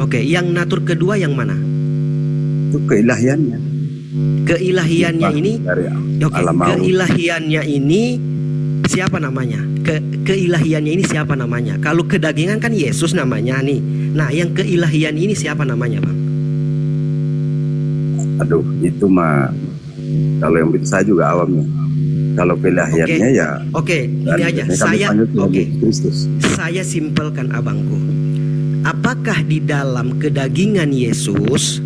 Oke, yang natur kedua yang mana? Itu keilahiannya. Keilahiannya ini, Dari oke, alam maut. keilahiannya ini siapa namanya? Keilahiannya ini siapa namanya? Kalau kedagingan kan Yesus namanya nih. Nah, yang keilahian ini siapa namanya, Bang? Aduh, itu mah kalau yang itu saya juga awamnya. Kalau keilahiannya ya. Oke, ini aja. Saya simpelkan abangku. Apakah di dalam kedagingan Yesus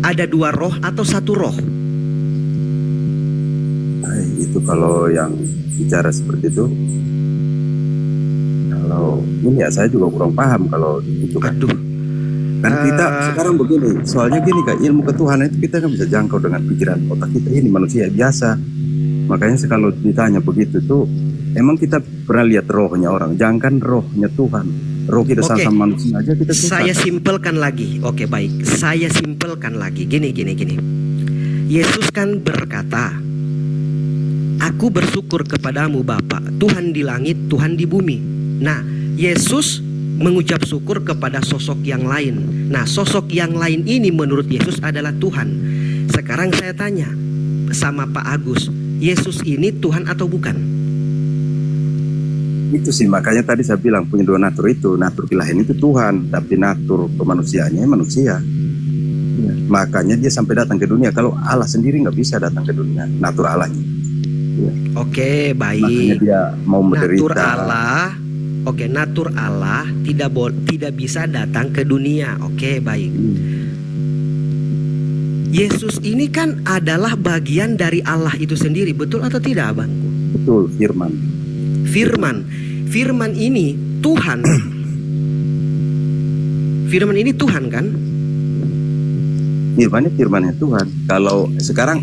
ada dua roh atau satu roh? Itu kalau yang bicara seperti itu, kalau ini ya saya juga kurang paham kalau itu kan. Aduh. Kan kita sekarang begini, soalnya gini Kak, ilmu ketuhanan itu kita kan bisa jangkau dengan pikiran otak kita ini manusia biasa. Makanya kalau ditanya begitu tuh, emang kita pernah lihat rohnya orang, jangankan rohnya Tuhan. Roh kita sama manusia aja kita susah. Saya simpelkan lagi. Oke, baik. Saya simpelkan lagi. Gini. Yesus kan berkata, "Aku bersyukur kepadamu Bapa, Tuhan di langit, Tuhan di bumi." Nah, Yesus mengucap syukur kepada sosok yang lain. Nah, sosok yang lain ini menurut Yesus adalah Tuhan. Sekarang saya tanya sama Pak Agus, Yesus ini Tuhan atau bukan? Itu sih makanya tadi saya bilang punya dua natur itu. Natur keilahian itu Tuhan, tapi natur kemanusiaannya manusia. Ya. Makanya dia sampai datang ke dunia. Kalau Allah sendiri nggak bisa datang ke dunia, natur Allahnya. Ya. Oke, baik. Makanya dia mau menderita. Natur Allah, natur Allah tidak bisa datang ke dunia. Oke, baik. Yesus ini kan adalah bagian dari Allah itu sendiri, betul atau tidak, abangku? Betul, Firman ini Tuhan. Firman ini Tuhan kan? Firmannya Tuhan. Kalau sekarang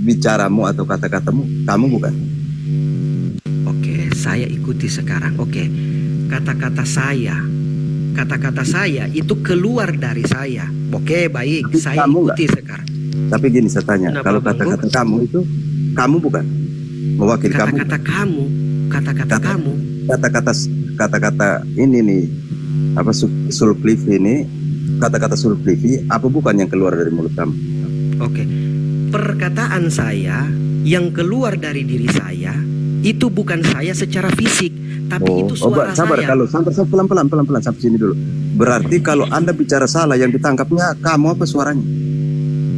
bicaramu atau kata-katamu, kamu bukan. Oke, saya ikuti sekarang. Oke, kata-kata saya itu keluar dari saya. Oke, baik. Tapi saya ikuti sekarang. Tapi gini saya tanya, kalau kata-kata kamu itu, kamu bukan mewakili kata-kata kamu. Kata-kata ini nih, apa Sulkifli ini, kata-kata Sulkifli apa bukan yang keluar dari mulut kamu? Oke, perkataan saya yang keluar dari diri saya itu bukan saya secara fisik, tapi itu suara sabar, saya. Kalau sampai pelan-pelan sampai sini dulu. Berarti kalau Anda bicara salah, yang ditangkapnya kamu apa suaranya?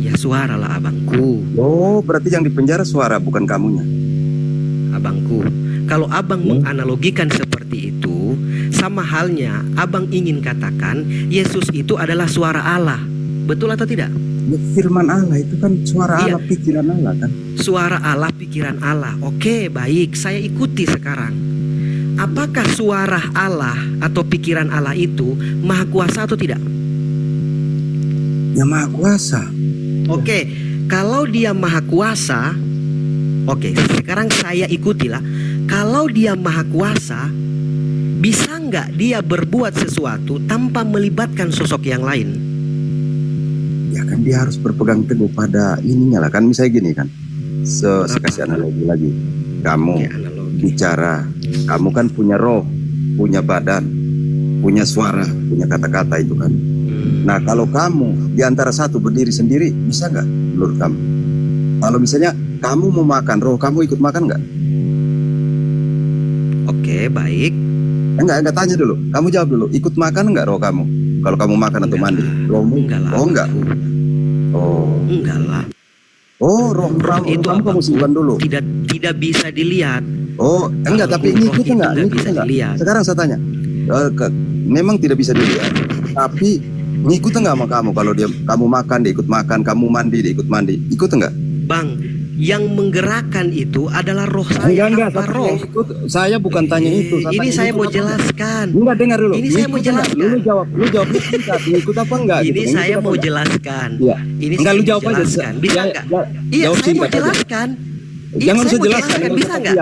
Ya suara lah, abangku. Oh, berarti yang dipenjara suara bukan kamunya. Abangku, kalau abang menganalogikan seperti itu, sama halnya abang ingin katakan Yesus itu adalah suara Allah. Betul atau tidak? Ya, firman Allah itu kan suara Allah, pikiran Allah kan. Suara Allah, pikiran Allah. Oke, baik, saya ikuti sekarang. Apakah suara Allah atau pikiran Allah itu maha kuasa atau tidak? Ya maha kuasa. Oke, kalau dia maha kuasa, sekarang saya ikutilah. Kalau dia maha kuasa, bisa nggak dia berbuat sesuatu tanpa melibatkan sosok yang lain? Ya kan dia harus berpegang teguh pada ininya lah kan. Misalnya gini kan, saya kasih analogi lagi. Kamu bicara, kamu kan punya roh, punya badan, punya suara, punya kata-kata itu kan. Nah kalau kamu di antara satu berdiri sendiri, bisa nggak menurut kamu? Kalau misalnya kamu mau makan, roh kamu ikut makan nggak? Oke, baik. Enggak tanya dulu. Kamu jawab dulu. Ikut makan nggak roh kamu? Kalau kamu makan atau mandi, rohmu? Enggak lah. Oh enggak. Oh enggak lah. Oh roh itu kamu simpan dulu. Tidak bisa dilihat. Oh enggak, tapi ngikut enggak? Sekarang saya tanya. Memang tidak bisa dilihat, tapi ngikut enggak sama kamu? Kalau kamu makan, dia ikut makan. Kamu mandi, dia ikut mandi. Ikut enggak? Bang, yang menggerakkan itu adalah roh saya. Enggak, roh. Saya bukan tanya itu. Ini saya mau jelaskan. Enggak, dengar dulu. Ini saya mau jelaskan. Lu jawab singkat. Ngikut apa enggak? Ini saya mau jelaskan. Iya. Ini enggak, lu jawab aja. Bisa enggak? Iya, saya mau jelaskan. Jangan usah jelaskan. Bisa enggak?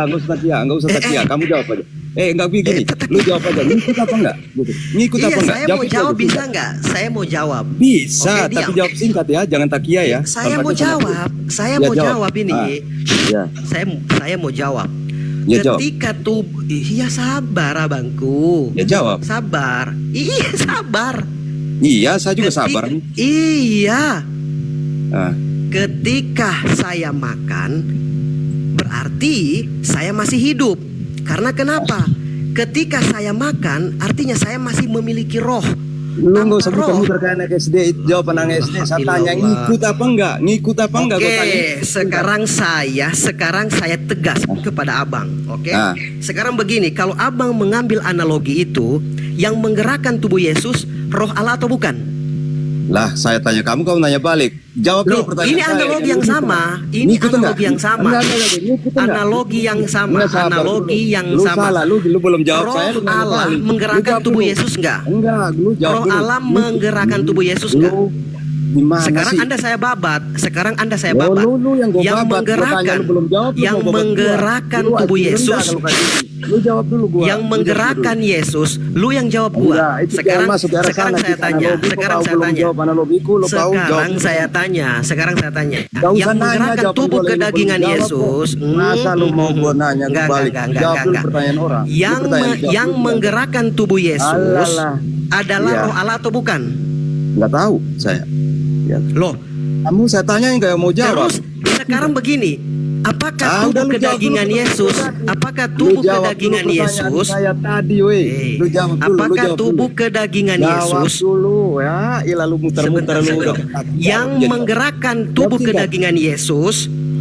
Enggak usah takia. Kamu jawab aja. Enggak begini. Lu jawab aja. Ngikut apa enggak? Ngikut apa enggak? Saya mau jawab, bisa enggak? Saya mau jawab. Bisa, tapi jawab singkat ya. Jangan takia ya. Saya mau jawab. Saya mau jawab ini. Saya mau jawab. Ketika tubuh, iya sabar abangku. Ya jawab. Sabar. Iya sabar. Iya, saya juga sabar. Iya. Ah, Ketika saya makan, berarti saya masih hidup. Karena kenapa? Ketika saya makan, artinya saya masih memiliki roh. lu nggak Tanpa usah roh. muter-muter kayak anak SD. Jawaban anak SD saya tanya, ngikut apa enggak? Ngikut apa enggak? Gua tanya. Oke, sekarang saya tegas kepada abang. Oke, Ah. sekarang begini, kalau abang mengambil analogi itu, yang menggerakkan tubuh Yesus, roh Allah atau bukan? Lah, saya tanya kamu nanya balik. Jawab Loh, dulu pertanyaan ini saya. analogi yang sama. Ini Ngikut enggak? analogi yang sama. Enggak, ngikut enggak? Analogi yang sama. Enggak, sabar Analogi dulu. yang Lu sama. salah, lu belum jawab Roh saya. Lu nanya Allah balik. Lu menggerakkan jawab tubuh dulu. Yesus enggak? Enggak, lu jawab Roh dulu. Allah menggerakkan tubuh Yesus Lu enggak? gimana Sekarang sih? Anda saya babat. Sekarang Anda saya Loh, babat. lu yang gua babat. Gua tanya, menggerakkan, lu belum jawab, lu yang mau babat gua. menggerakkan Lu tubuh rendah Yesus, kalau kayak gini. Lu jawab dulu gua. yang Lu jawab menggerakkan dulu. Yesus, lu yang jawab gua. Enggak, itu Sekarang, jangan masuk ke arah sekarang sana, saya kita tanya. analogi, Sekarang kau saya belum tanya. jawab analogiku, lu tahu Sekarang jawab. saya tanya. Sekarang saya tanya. Nggak usah Yang nanya, menggerakkan jawaban tubuh gua lagi kedagingan belum jawab Yesus. kok. Masa lu mau gua nanya balik? Jawab dulu pertanyaan orang. Lu Yang jawab yang dulu. menggerakkan tubuh Yesus Alalah. adalah Iya. roh Allah atau bukan? Nggak tahu saya. Ya. Loh, Kamu saya tanya nggak mau jawab. terus sekarang begini, apakah Ah, udah tubuh lu jawab kedagingan dulu Yesus? pertanyaan. Apakah Lu tubuh jawab dulu kedagingan pertanyaan Yesus? saya tadi, weh. Lu jawab dulu. lu Apakah jawab tubuh dulu. kedagingan Jawab Yesus dulu ya. Ilah lu muter-muter lu sebentar, udah. yang Jadi, menggerakkan tubuh Jawab tidak? kedagingan Yesus,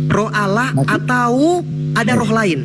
roh Allah atau ada roh lain?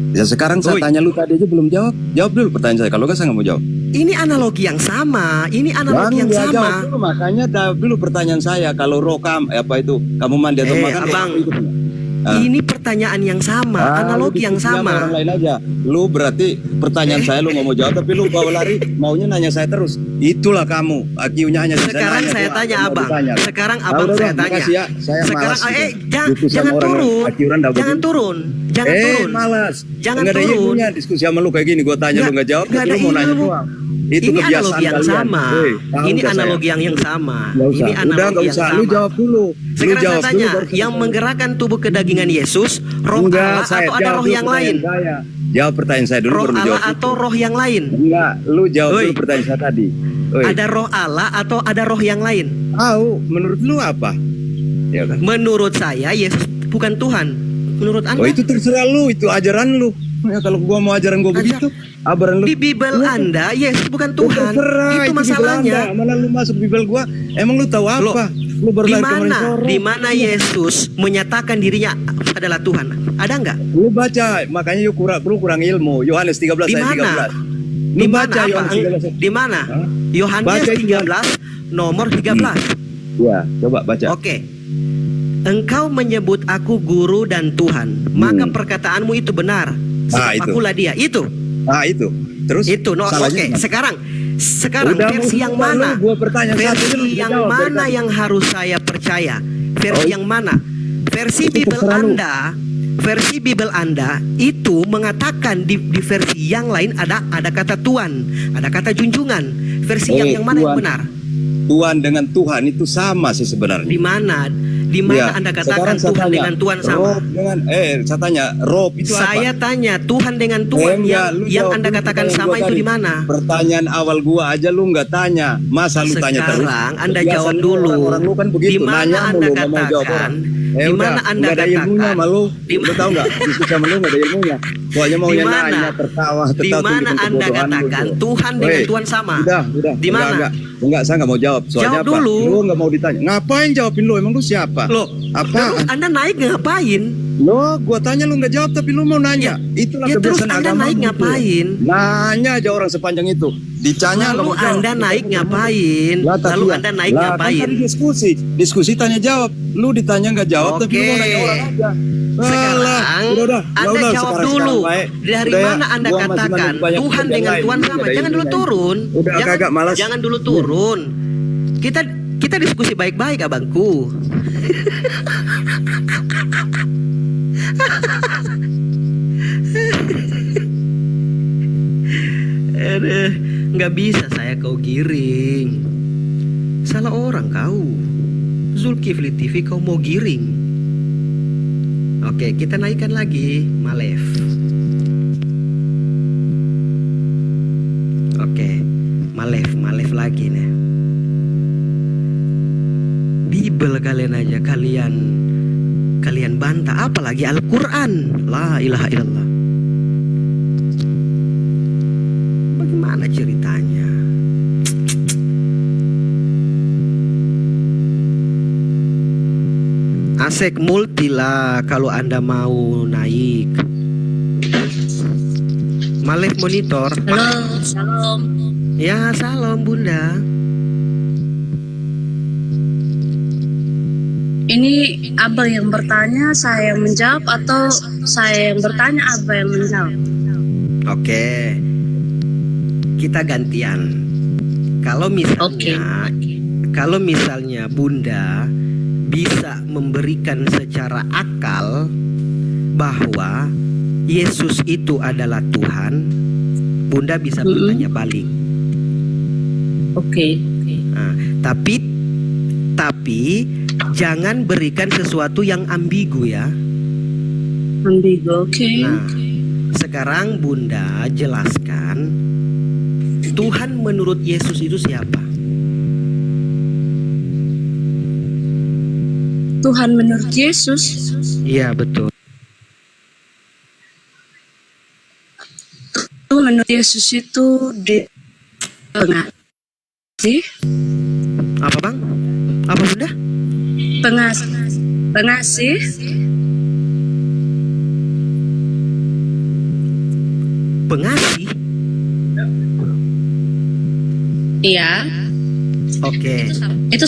Ya sekarang saya Oi. tanya lu tadi aja belum jawab. Jawab dulu pertanyaan saya. Kalau nggak saya nggak mau jawab. Ini analogi yang sama. Ini analogi yang dia jawab sama. dulu, makanya jawab dulu pertanyaan saya. Kalau roh apa itu kamu mandi atau makan? Abang, itu punya. Ah. ini pertanyaan yang sama, Ah, analogi lu yang diskusi sama sama. orang lain aja. Lu berarti pertanyaan saya lu nggak mau jawab tapi lu bawa lari maunya nanya saya terus. Itulah kamu. Akiunya hanya bisa Sekarang nanya saya doang, tanya mau abang. ditanya. Sekarang Ah, abang udah, saya Bang, tanya. makasih ya. Saya Sekarang malas gitu. jangan Diskusi sama jangan orang turun. akiuran dah Jangan begini. turun. Jangan turun. Malas. Jangan Nggak ada turun. ilmunya diskusi sama lu kayak gini. Gua tanya lu nggak jawab, nggak tapi ada lu mau nanya ilmu. doang. Itu Ini kebiasaan analogi yang kalian. sama. Tahu Ini nggak saya? analogi yang sama. Nggak usah. Ini Udah analogi nggak yang usah. sama. Lu jawab dulu. Sekarang saya tanya, baru yang saya menggerakkan tubuh kedagingan Yesus, roh Enggak, Allah saya atau ada jawab roh dulu yang pertanyaan lain? saya. Jawab pertanyaan saya dulu Roh baru lu Allah jawab. atau roh yang lain? Enggak, lu jawab Oi. dulu pertanyaan saya tadi. Oi. Ada roh Allah atau ada roh yang lain? Tahu, menurut lu apa? Ya kan? Menurut saya Yesus bukan Tuhan. Menurut Anda? Oh itu terserah lu, itu ajaran lu. Ya kalau gua mau ajaran gua begitu, ajaran lu. Di Bible Anda Yesus bukan Tuhan. Terserah, Itu di Bible masalahnya. Anda. Mana lu masuk Bible gua? Emang lu tahu Loh, apa? Lu baru lahir kemarin sore. Di mana Yesus menyatakan dirinya adalah Tuhan? Ada nggak? Lu baca, makanya lu kurang ilmu. Yohanes 13 Di ayat mana? 13. Di Lu mana baca apa? Yohanes 13 ayat. Di mana? Hah? Yohanes Baca itu, 13 nomor 13. Ya, coba baca. Oke. Engkau menyebut aku guru dan Tuhan, maka perkataanmu itu benar. Sebab itu. akulah dia. Itu. Ah itu. Terus Itu. No, salahnya oke. mana? Sekarang Udah, versi mau yang lupa mana? lu, gua bertanya satu aja lu Versi bisa yang jawab dari mana tadi. yang harus saya percaya? Versi Oh, yang mana? Versi itu Bible terserah lu. Anda, versi Bible Anda itu mengatakan di versi yang lain ada kata Tuhan, ada kata junjungan. Versi yang mana yang Tuhan. benar? Tuhan dengan Tuhan itu sama sih sebenarnya. Di mana? Di mana Ya, Anda sekarang katakan saya Tuhan tanya, dengan Tuhan sama? Rob dengan saya tanya, Rob itu Saya apa? tanya Tuhan dengan Tuhan Enggak, lu yang jawab Anda dulu katakan pertanyaan sama gua itu tadi. di mana? Pertanyaan awal gua aja lu nggak tanya. Masa lu tanya terus? Sekarang Anda Kebiasaan jawab lu, dulu. Orang-orang lu kan begitu. Di mana Nanya Anda mulu, nggak mau jawab katakan? orang. Di Udah, mana Anda nggak ada ilmunya katakan? sama lu. Di Lu tahu nggak? Diskusi sama lu nggak ada ilmunya. Soalnya Di maunya mana? nanya, tertawa, Di tertawa. mana tunjukin Anda kebodohan lu katakan tuh. Tuhan dengan Woi, Tuhan sama? Udah. Di mana? Enggak, saya nggak mau jawab. Soalnya Jawab apa? dulu. Lu nggak mau ditanya. Ngapain jawabin lu? Emang lu siapa? Loh, Apa? terus Anda naik ngapain? Lo, gua tanya lu nggak jawab tapi lu mau nanya. Itulah Ya terus kebiasaan Anda agama naik gitu. ngapain? Nanya aja orang sepanjang itu. Ditanya nggak Lalu mau jawab. Anda naik ngapain? Lah, tapi Lalu ya. Anda naik Lah, ngapain? Kan tadi diskusi tanya jawab. Lu ditanya nggak jawab tapi lu mau Oke. nanya orang aja. Sekarang Alah, udah, Anda jawab dulu. Dari Udah ya, mana Anda gua masih katakan banyak Tuhan kerjaan dengan lain, Tuhan nggak sama? ada Jangan dulu ilmunya. turun. Udah, kagak, malas. Jangan dulu turun. Kita diskusi baik-baik abangku. Aduh, nggak bisa saya kau giring. Salah orang kau. Zulkifli TV kau mau giring. Oke, kita naikkan lagi Malef. Oke, Malef lagi nih. Bible kalian aja kalian bantah, apalagi Al-Quran. La ilaha illallah. Bagaimana ceritanya? Asek multi lah kalau Anda mau naik. Malef monitor. Halo, shalom. Ya, salam Bunda. Ini Abang yang bertanya, saya yang menjawab, atau saya yang bertanya, Abang yang menjawab? Oke, kita gantian. Kalau misalnya Bunda bisa memberikan secara akal bahwa Yesus itu adalah Tuhan, Bunda bisa bertanya balik. Oke. Nah, tapi jangan berikan sesuatu yang ambigu ya. Ambigu, oke. Nah, sekarang Bunda jelaskan Tuhan menurut Yesus itu siapa? Tuhan menurut Yesus. Iya betul. Tuhan menurut Yesus itu pengasih. Apa Bang? Apa Bunda? Pengasih. Pengasih? Iya. Oke. Itu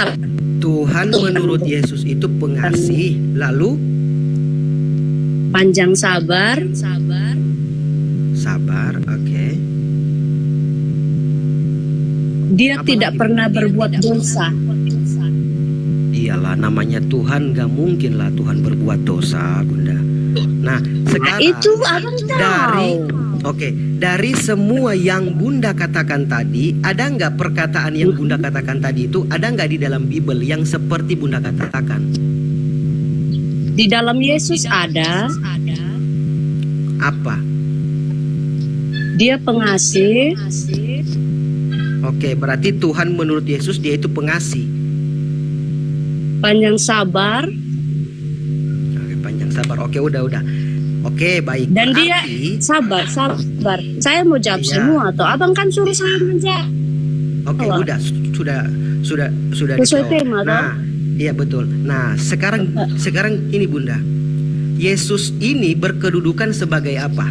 Tuhan menurut Yesus itu pengasih. Lalu? panjang sabar. Sabar, oke. Dia Apa tidak lagi? pernah berbuat dosa. Iyalah, namanya Tuhan, gak mungkin lah Tuhan berbuat dosa, Bunda. Nah, sekarang Itu Abang tahu. dari semua yang Bunda katakan tadi, ada nggak perkataan yang Bunda katakan tadi itu, ada nggak di dalam Bible yang seperti Bunda katakan? Di dalam Yesus ada. Apa? Dia pengasih. Oke, berarti Tuhan menurut Yesus dia itu pengasih. Panjang sabar. Oke, panjang sabar. Oke, udah. Oke, baik. Dan Berarti, dia sabar. Saya mau jawab Iya. semua atau Abang kan suruh saya menjawab. oke, Apa? udah sudah Sesuai dijawab. tema, Nah, iya betul. Nah, sekarang ini Bunda. Yesus ini berkedudukan sebagai apa?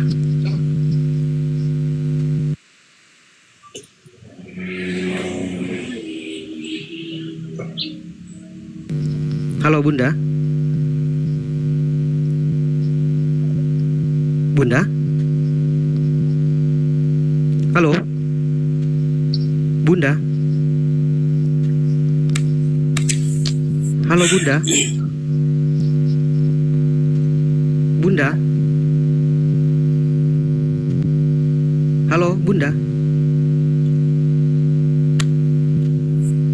Halo Bunda. Bunda? Halo? Bunda? Halo Bunda? Bunda? Halo Bunda?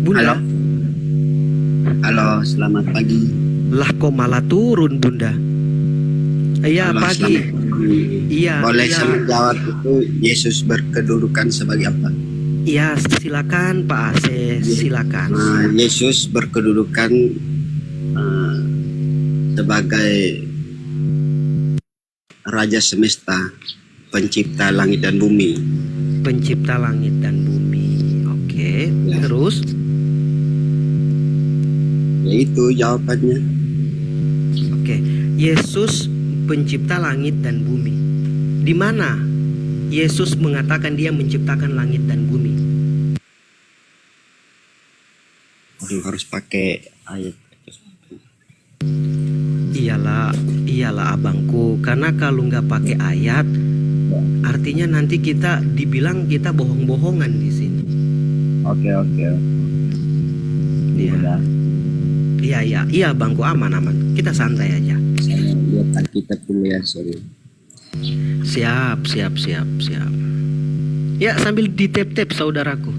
Bunda? Halo, selamat pagi. Lah kok malah turun Bunda? Iya Halo, pagi. selamat pagi. Iya. Boleh iya. saya menjawab itu Yesus berkedudukan sebagai apa? Iya silakan Pak Ase, silakan. Nah, Yesus berkedudukan sebagai Raja Semesta, Pencipta langit dan bumi. Pencipta langit dan bumi. Oke. Ya. Terus? Ya itu jawabannya. Oke. Yesus pencipta langit dan bumi. Di mana Yesus mengatakan dia menciptakan langit dan bumi? Aduh, harus pakai ayat. Iyalah abangku. Karena kalau nggak pakai ayat, artinya nanti kita dibilang kita bohong-bohongan di sini. Oke. Iya. Iya abangku, aman. Kita santai aja. Saya lihat Alkitab dulu ya, sorry. Siap. Ya sambil ditep-tep saudaraku.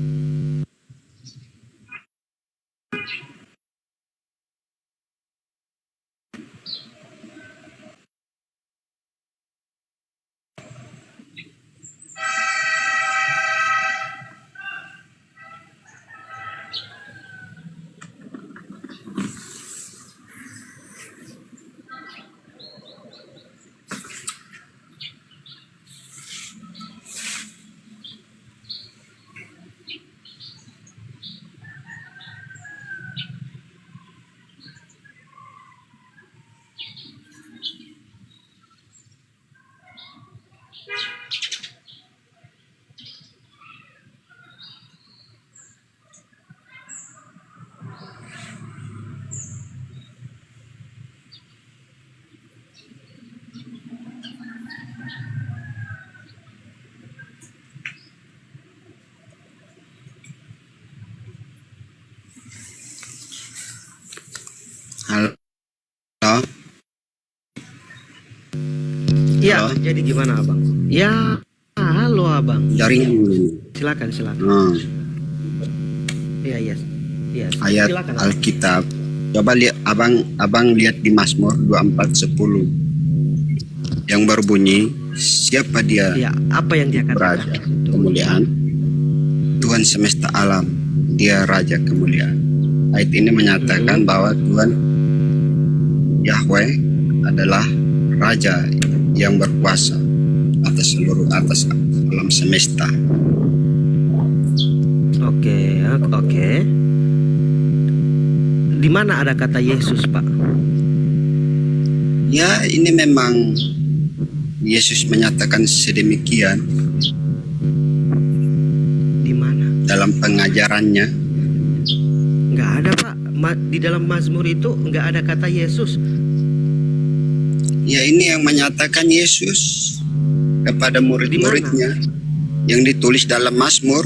Jadi gimana abang? Ya, halo abang. Jaringan. Silakan. Iya, yes. Ayat Silakan. Alkitab. Coba lihat abang lihat di Mazmur 24:10 yang berbunyi, siapa dia Ya, apa yang dia raja katakan? kemuliaan, Tuhan semesta alam, dia raja kemuliaan. Ayat ini menyatakan bahwa Tuhan Yahweh adalah raja yang berkuasa atas alam semesta. Oke. Di mana ada kata Yesus, Pak? Ya, ini memang Yesus menyatakan sedemikian Di mana? dalam pengajarannya. Nggak ada, Pak. Di dalam Mazmur itu nggak ada kata Yesus. Ya, ini yang menyatakan Yesus kepada murid-muridnya yang ditulis dalam Mazmur.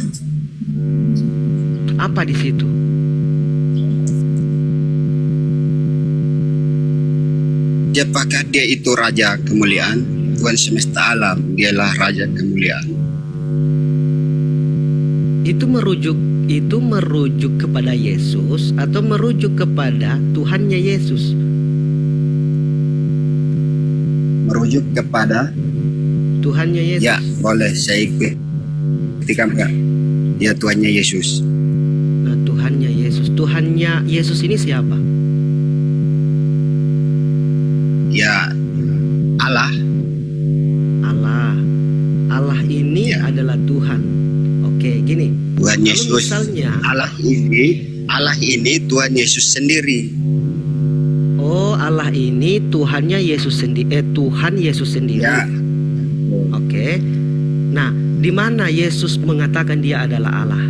Apa di situ? Apakah dia itu raja kemuliaan? Tuhan semesta alam, dialah raja kemuliaan. Itu merujuk kepada Yesus atau merujuk kepada Tuhannya Yesus? Merujuk kepada Tuhannya Yesus. ya, boleh saya ikut. Ketika enggak, ya Tuhannya Yesus. Nah, Tuhannya Yesus. Tuhannya Yesus ini siapa? Ya, Allah. Allah ini Ya. adalah Tuhan. Oke, gini. Tuhan Kalau Yesus. misalnya, Allah ini Tuhan Yesus sendiri. oh, Allah ini Tuhannya Yesus sendiri. Tuhan Yesus sendiri. Ya. Oke. Nah, di mana Yesus mengatakan dia adalah Allah?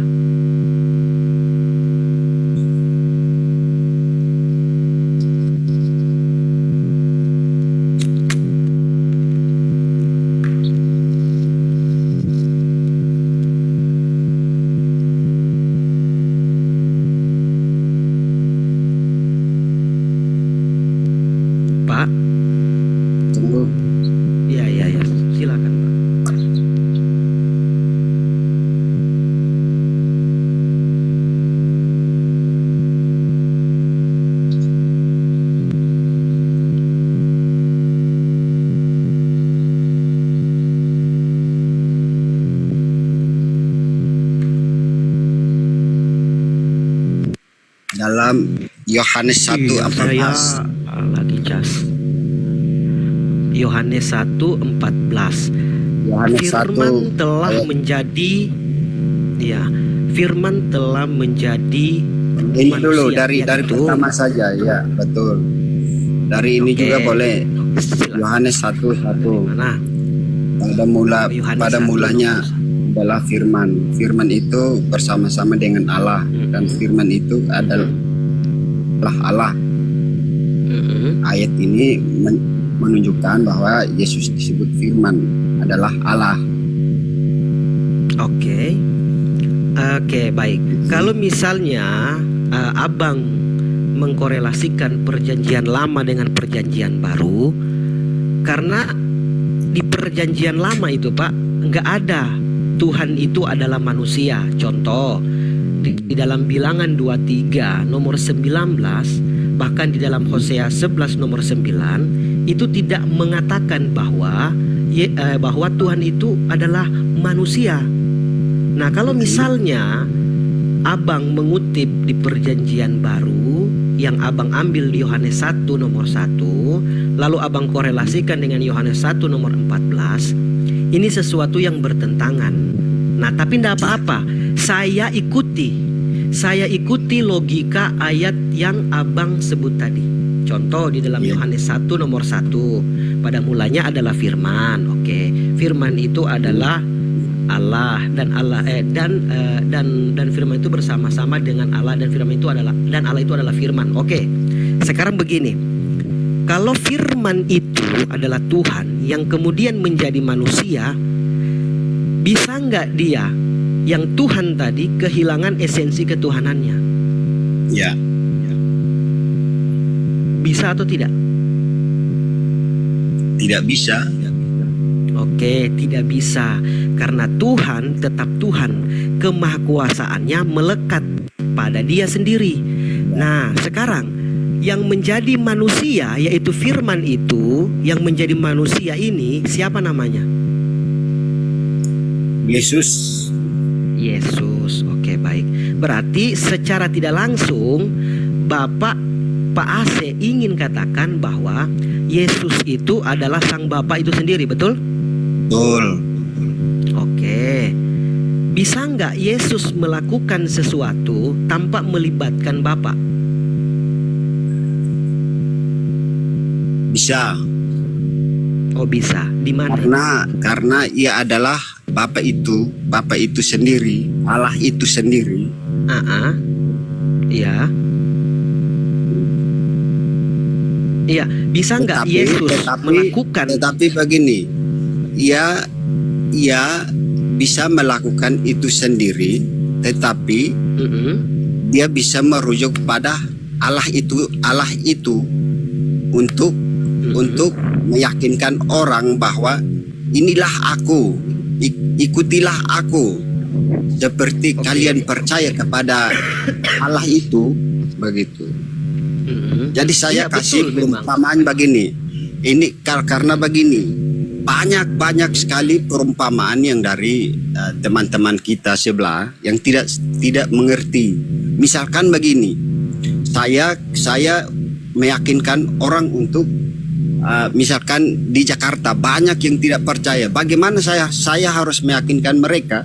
Pak? Tunggu. Ya. Silakan, Pak. Dalam Yohanes 1:14. Iya, saya lagi cas. Yohanes 1:14. Yohanes 1 Firman telah ayat- menjadi, ya, Firman telah menjadi ini dulu manusia, dari ya, gitu. pertama saja, ya betul. Dari ini Oke. juga boleh. Silakan. Yohanes 1:1. Mana? Yohanes Pada 1, mulanya adalah Firman. Firman itu bersama-sama dengan Allah, dan Firman itu adalah Allah. Mm-mm. Ayat ini menunjukkan bahwa Yesus disebut Firman adalah Allah. Oke, baik. Kalau misalnya abang mengkorelasikan perjanjian lama dengan perjanjian baru, karena di perjanjian lama itu, Pak, nggak ada Tuhan itu adalah manusia. Contoh, di dalam Bilangan 23 nomor 19, bahkan di dalam Hosea 11 nomor 9, itu tidak mengatakan bahwa Tuhan itu adalah manusia. Nah, kalau misalnya abang mengutip di perjanjian baru yang abang ambil di Yohanes 1 nomor 1, lalu abang korelasikan dengan Yohanes 1 nomor 14, ini sesuatu yang bertentangan. Nah, tapi tidak apa-apa. Saya ikuti logika ayat yang abang sebut tadi. Contoh di dalam Yohanes 1 nomor 1, pada mulanya adalah Firman. Oke, Firman itu adalah Allah, dan dan Firman itu bersama-sama dengan Allah, dan Allah itu adalah Firman. Oke. Sekarang begini. Kalau Firman itu adalah Tuhan yang kemudian menjadi manusia, bisa nggak dia yang Tuhan tadi kehilangan esensi ketuhanannya? Ya. Bisa atau tidak? Tidak bisa. Oke, tidak bisa. Karena Tuhan tetap Tuhan. Kemahakuasaannya melekat pada dia sendiri. Nah, sekarang yang menjadi manusia, yaitu firman itu, yang menjadi manusia ini siapa namanya? Yesus. Yesus. Oke, baik. Berarti secara tidak langsung Bapak Pak AC ingin katakan bahwa Yesus itu adalah sang Bapa itu sendiri, betul? Betul. Oke. Bisa nggak Yesus melakukan sesuatu tanpa melibatkan Bapa? Bisa. Oh, bisa. Di mana? Karena ia adalah Bapa itu sendiri, Allah itu sendiri. Iya. Iya, bisa nggak Yesus melakukan? Tetapi begini, ia bisa melakukan itu sendiri, tetapi dia bisa merujuk pada Allah itu untuk meyakinkan orang bahwa inilah aku, ikutilah aku, seperti kalian percaya kepada Allah itu, begitu. Jadi saya kasih perumpamaan begini. Ini karena begini, banyak sekali perumpamaan yang dari teman-teman kita sebelah yang tidak mengerti. Misalkan begini, saya meyakinkan orang untuk misalkan di Jakarta banyak yang tidak percaya. Bagaimana saya harus meyakinkan mereka?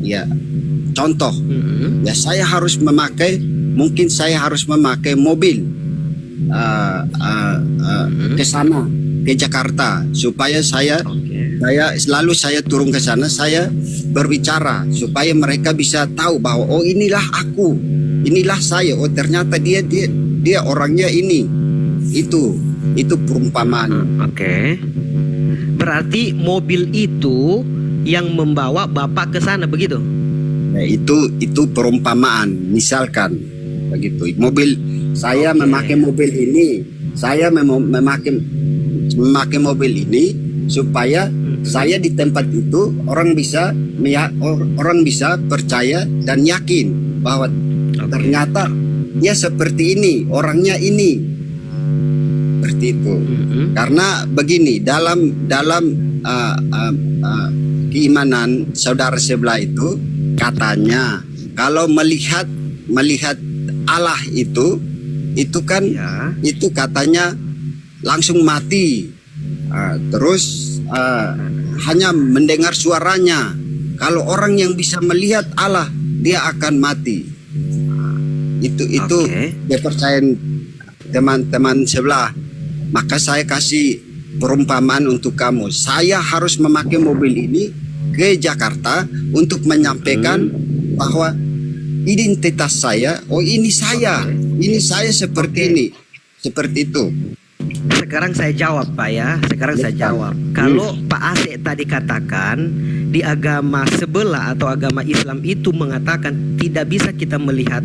Ya, contoh, ya saya harus memakai mobil ke sana, ke Jakarta, supaya saya turun ke sana, saya berbicara supaya mereka bisa tahu bahwa oh inilah aku, inilah saya, oh ternyata dia orangnya ini, itu perumpamaan. Oke. Berarti mobil itu yang membawa Bapak ke sana, begitu? Nah, itu perumpamaan. Misalkan begitu, saya memakai mobil ini, saya memakai mobil ini supaya saya di tempat itu orang bisa percaya dan yakin bahwa ternyata dia seperti ini, orangnya ini, seperti itu. Karena begini, dalam keimanan saudara sebelah itu katanya kalau melihat Allah itu kan itu katanya langsung mati, terus hanya mendengar suaranya. Kalau orang yang bisa melihat Allah, dia akan mati. Itu kepercayaan teman-teman sebelah. Maka saya kasih perumpamaan untuk kamu. Saya harus memakai mobil ini ke Jakarta untuk menyampaikan bahwa identitas saya, oh ini saya seperti ini, seperti itu. Sekarang saya jawab, Pak, ya. Sekarang saya jawab. Kalau Pak Asep tadi katakan di agama sebelah atau agama Islam itu mengatakan tidak bisa kita melihat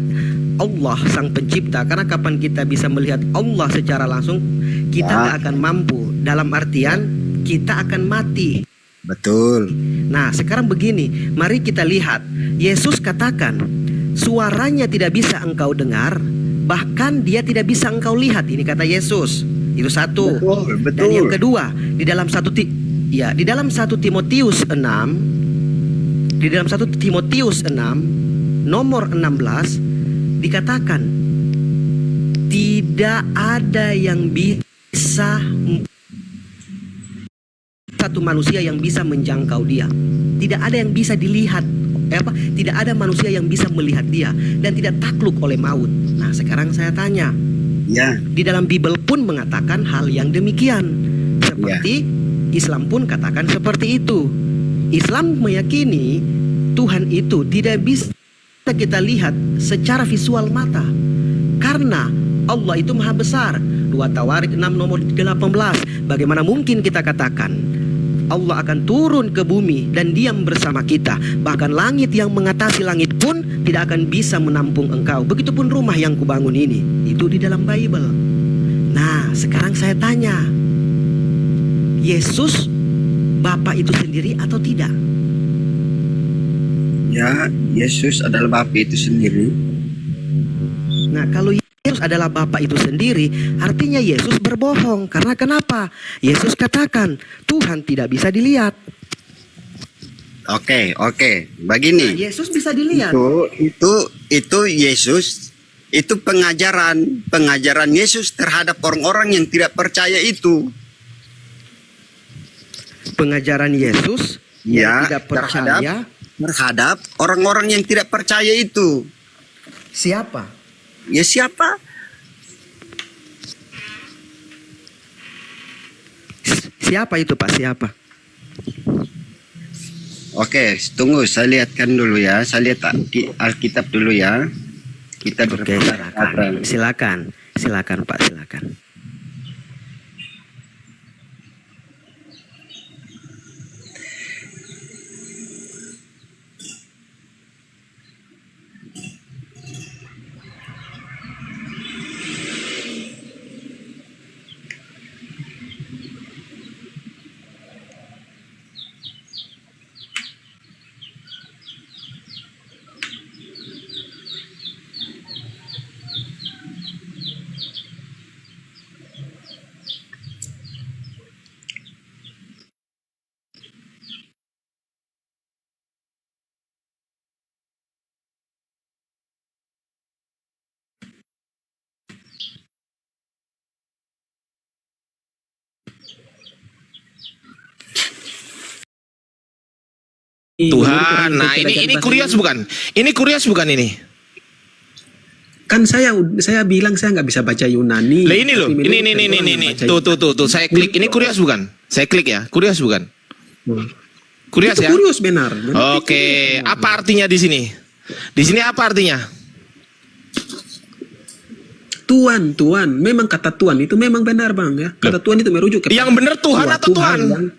Allah sang pencipta, karena kapan kita bisa melihat Allah secara langsung, kita nggak akan mampu. Dalam artian kita akan mati. Betul. Nah, sekarang begini, mari kita lihat. Yesus katakan, suaranya tidak bisa engkau dengar, bahkan dia tidak bisa engkau lihat. Ini kata Yesus. Itu satu. Betul. Dan yang kedua, di dalam 1 Timotius 6, di dalam 1 Timotius 6 nomor 16 dikatakan tidak ada yang bisa, satu manusia yang bisa menjangkau dia. Tidak ada yang bisa dilihat, tidak ada manusia yang bisa melihat dia dan tidak takluk oleh maut. Nah, sekarang saya tanya, di dalam Bible pun mengatakan hal yang demikian. Seperti Islam pun katakan seperti itu. Islam meyakini Tuhan itu tidak bisa kita lihat secara visual mata, karena Allah itu maha besar. 2 Tawarik 6 nomor 18. Bagaimana mungkin kita katakan Allah akan turun ke bumi dan diam bersama kita? Bahkan langit yang mengatasi langit pun tidak akan bisa menampung engkau. Begitupun rumah yang kubangun ini. Itu di dalam Bible. Nah, sekarang saya tanya, Yesus Bapa itu sendiri atau tidak? Ya, Yesus adalah Bapa itu sendiri. Nah, kalau Yesus adalah Bapa itu sendiri, artinya Yesus berbohong. Karena kenapa? Yesus katakan, Tuhan tidak bisa dilihat. Oke. Nah, Begini. Yesus bisa dilihat. Itu Yesus, itu pengajaran Yesus terhadap orang-orang yang tidak percaya itu. Pengajaran Yesus yang tidak percaya terhadap orang-orang yang tidak percaya itu. siapa? Ya siapa? Siapa itu Pak? Siapa? Oke, tunggu saya lihatkan dulu ya. Saya lihat Alkitab dulu ya. Kita Oke, berbicara. silakan Pak, silakan. Tuhan, nah ini kurios bukan? Ini kurios bukan ini? Kan saya bilang saya nggak bisa baca Yunani. Lah ini loh, ini. Tuh, saya klik. Ini kurios bukan? Saya klik ya, kurios bukan? Kurios ya? Kurios benar. Oke, apa artinya di sini? Di sini apa artinya? Tuhan, memang kata Tuhan itu memang benar bang ya. Kata Tuhan itu merujuk ke yang benar Tuhan atau Tuhan?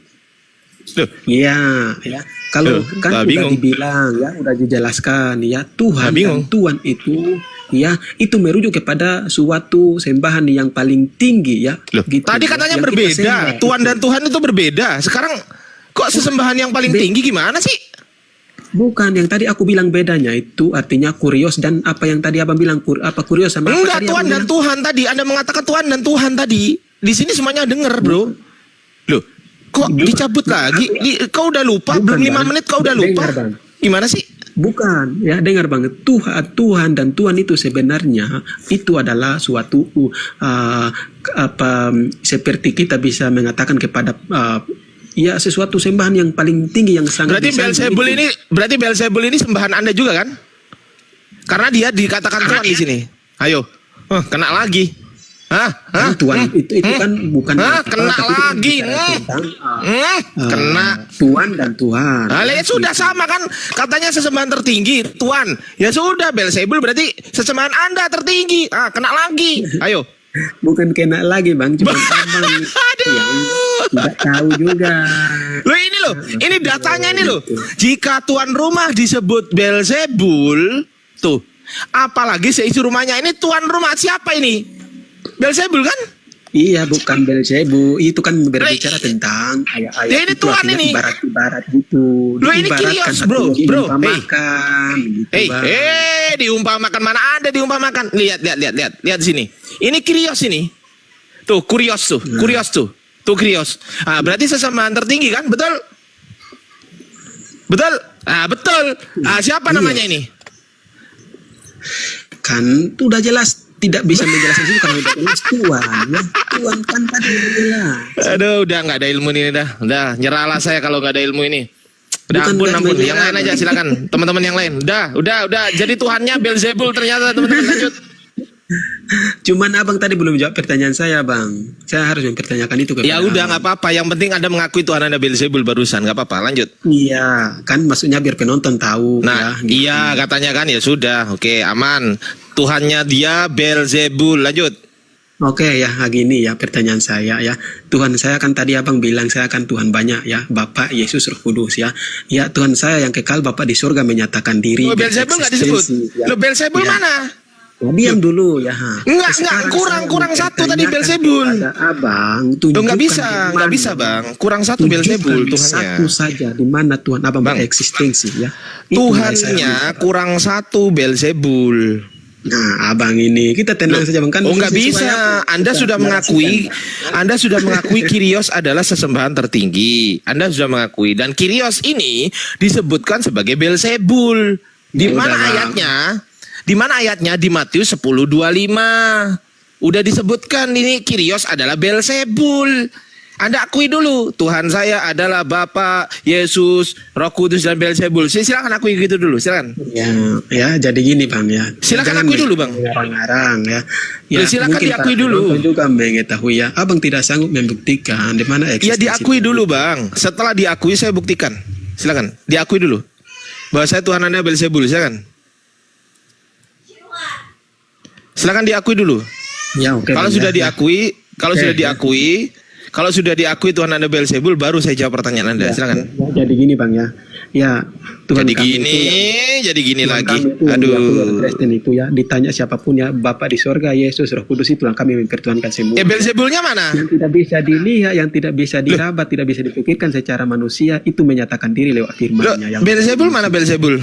Iya, ya. Kalau kan udah bingung. dibilang ya, udah dijelaskan ya Tuhan bingung. dan Tuhan itu ya itu merujuk kepada suatu sembahan yang paling tinggi ya. Loh, gitu, tadi katanya yang kita berbeda. sembah. Tuhan dan Tuhan itu berbeda. Sekarang kok sesembahan yang paling tinggi gimana sih? Bukan, yang tadi aku bilang bedanya itu artinya kurios dan apa yang tadi abang bilang apa kurios sama apa Enggak, tadi Tuhan abang dan bilang? Tuhan tadi. Anda mengatakan Tuhan dan Tuhan tadi. Di sini semuanya dengar, bro. Loh, kok dicabut lagi? Kau udah lupa? Bukan, Belum 5 Bang. menit kau udah lupa? Dengar, Bang. Gimana sih? Bukan, ya dengar banget. Tuhan dan Tuhan itu sebenarnya itu adalah suatu seperti kita bisa mengatakan kepada ya sesuatu sembahan yang paling tinggi yang sangat. Berarti Beelzebul ini sembahan Anda juga kan? Karena dia dikatakan Tuhan di sini. Ayo, kena lagi. Tuhan itu kan bukan kena lagi. Kena Tuhan dan Tuhan. Nah, ya sudah sama kan, katanya sesembahan tertinggi Tuhan. Ya sudah, Beelzebul berarti sesembahan Anda tertinggi. Kena lagi. Ayo. Bukan kena lagi bang, cuma abang tidak tahu juga. Ini datanya ini loh. Jika tuan rumah disebut Beelzebul, tuh, apalagi seisi rumahnya ini tuan rumah siapa ini? Beelzebul kan? Iya, bukan Beelzebul. Itu kan berbicara tentang ayat-ayat. Ya, ini itu Tuhan ini. Ibarat gitu. Loh, ini kirios, bro. Diumpamakan mana ada diumpamakan? Lihat sini. Ini kirios ini. Tuh, kurios tuh. Kurios tuh. Tuh kirios. Berarti sesembahan tertinggi kan? Betul? Betul? Betul. Siapa namanya ini? Kan itu udah jelas. Tidak bisa menjelaskan itu karena udah jelas Tuhan ya. Tuhan kan tadi jelas. Aduh, udah nggak ada ilmu ini dah. Udah, nyerahlah saya kalau nggak ada ilmu ini. Udah, Bukan ampun. Yang menyerah. lain aja silakan, teman-teman yang lain. Udah. Jadi Tuhannya Beelzebul ternyata, teman-teman, lanjut. Cuman abang tadi belum jawab pertanyaan saya bang. Saya harus mempertanyakan itu kepada Ya udah, abang. nggak apa-apa. Yang penting Anda mengakui Tuhan Anda Beelzebul barusan, nggak apa-apa. Lanjut. Iya, kan maksudnya biar penonton tahu. Nah, ya, gitu. iya katanya kan, ya sudah, oke, aman. Tuhannya dia Beelzebul, lanjut. Oke ya, gini ya pertanyaan saya ya. Tuhan saya kan tadi abang bilang saya kan Tuhan banyak ya. Bapak, Yesus, Roh Kudus ya. Ya Tuhan saya yang kekal Bapak di surga menyatakan diri. Lo Beelzebul nggak disebut? Ya. Lo Beelzebul Ya. mana? Oh, diam dulu ya. Enggak, Sekarang kurang saya satu tadi bertanya Belzebul. kepada Abang, Tuh tunjukkan nggak bisa, di nggak mana. bisa bang. Kurang satu Belzebul Tunjukkan Tuhannya. satu saja di mana Tuhan Abang Bang, bereksistensi ya. Itu yang saya Tuhannya minta. kurang satu Belzebul. Nah, abang ini kita tenang saja bang kan. Oh nggak sesuai bisa. apa? Anda Kita sudah mengakui Kyrios adalah sesembahan tertinggi. Anda sudah mengakui dan Kyrios ini disebutkan sebagai Belzebul. Di Ya mana udah, Bang. ayatnya? Di mana ayatnya? Di Matius 10:25. Udah disebutkan ini Kyrios adalah Belzebul. Anda akui dulu Tuhan saya adalah Bapa, Yesus, Roh Kudus dan Belzebul. Silakan akui gitu dulu, silakan. Ya, jadi gini bang ya. Silakan Jangan akui dulu, Bang. Ngarang-ngarang ya. Silakan mungkin diakui para dulu. penonton juga mengetahui ya. Abang tidak sanggup membuktikan di mana Ya eksistensi. diakui dulu bang. Setelah diakui saya buktikan. Silakan diakui dulu bahwa saya Tuhan Anda Belzebul. Silakan. Silakan diakui dulu. Ya, oke. Kalau Bang, sudah ya. diakui, kalau sudah diakui Tuhan Anda Belzebul, baru saya jawab pertanyaan Anda. Silakan. Ya, jadi gini bang ya. Ya Tuhan Jadi kami gini, itu ya. jadi gini Tuhan lagi. kami itu yang diakui oleh Aduh. Kristen itu ya, ditanya siapapun ya, Bapa di sorga, Yesus, Roh Kudus, itu yang kami mempertuhankan semua. Belzebulnya mana? Yang tidak bisa dilihat, yang tidak bisa dirabat, tidak bisa dipikirkan secara manusia, itu menyatakan diri lewat Loh, firman-Nya. Yang Belzebul mana Belzebul?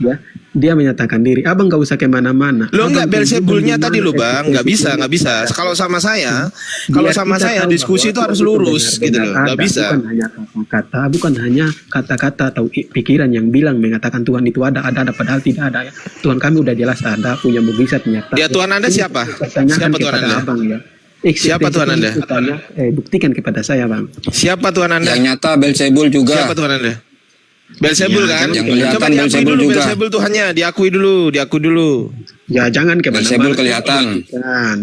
ya, dia menyatakan diri. Abang nggak usah kemana-mana. Lo enggak Abang Belzebulnya tunjukkan tadi di lo mana bang, nggak bisa, nggak bisa. Kalau sama saya, kalau sama saya diskusi itu harus lurus gitu loh, nggak bisa. Bukan hanya kata-kata, bukan hanya kata-kata atau pikiran yang bilang mengatakan Tuhan itu ada, padahal tidak ada ya. Tuhan kami udah jelas ada, punya mukjizat nyata. Ya Tuhan Anda Ini siapa? pertanyaan Siapa Tuhan kepada Anda? Abang ya. Siapa Tuhan Anda? Buktikan kepada saya bang. Siapa Tuhan Anda? Yang nyata Belzebul juga. Siapa Tuhan Anda? Belzebul Ya, kan? yang kelihatan Coba diakui Belzebul dulu juga. Belzebul Tuhannya, diakui dulu. Ya jangan kemana-mana. Belzebul kelihatan.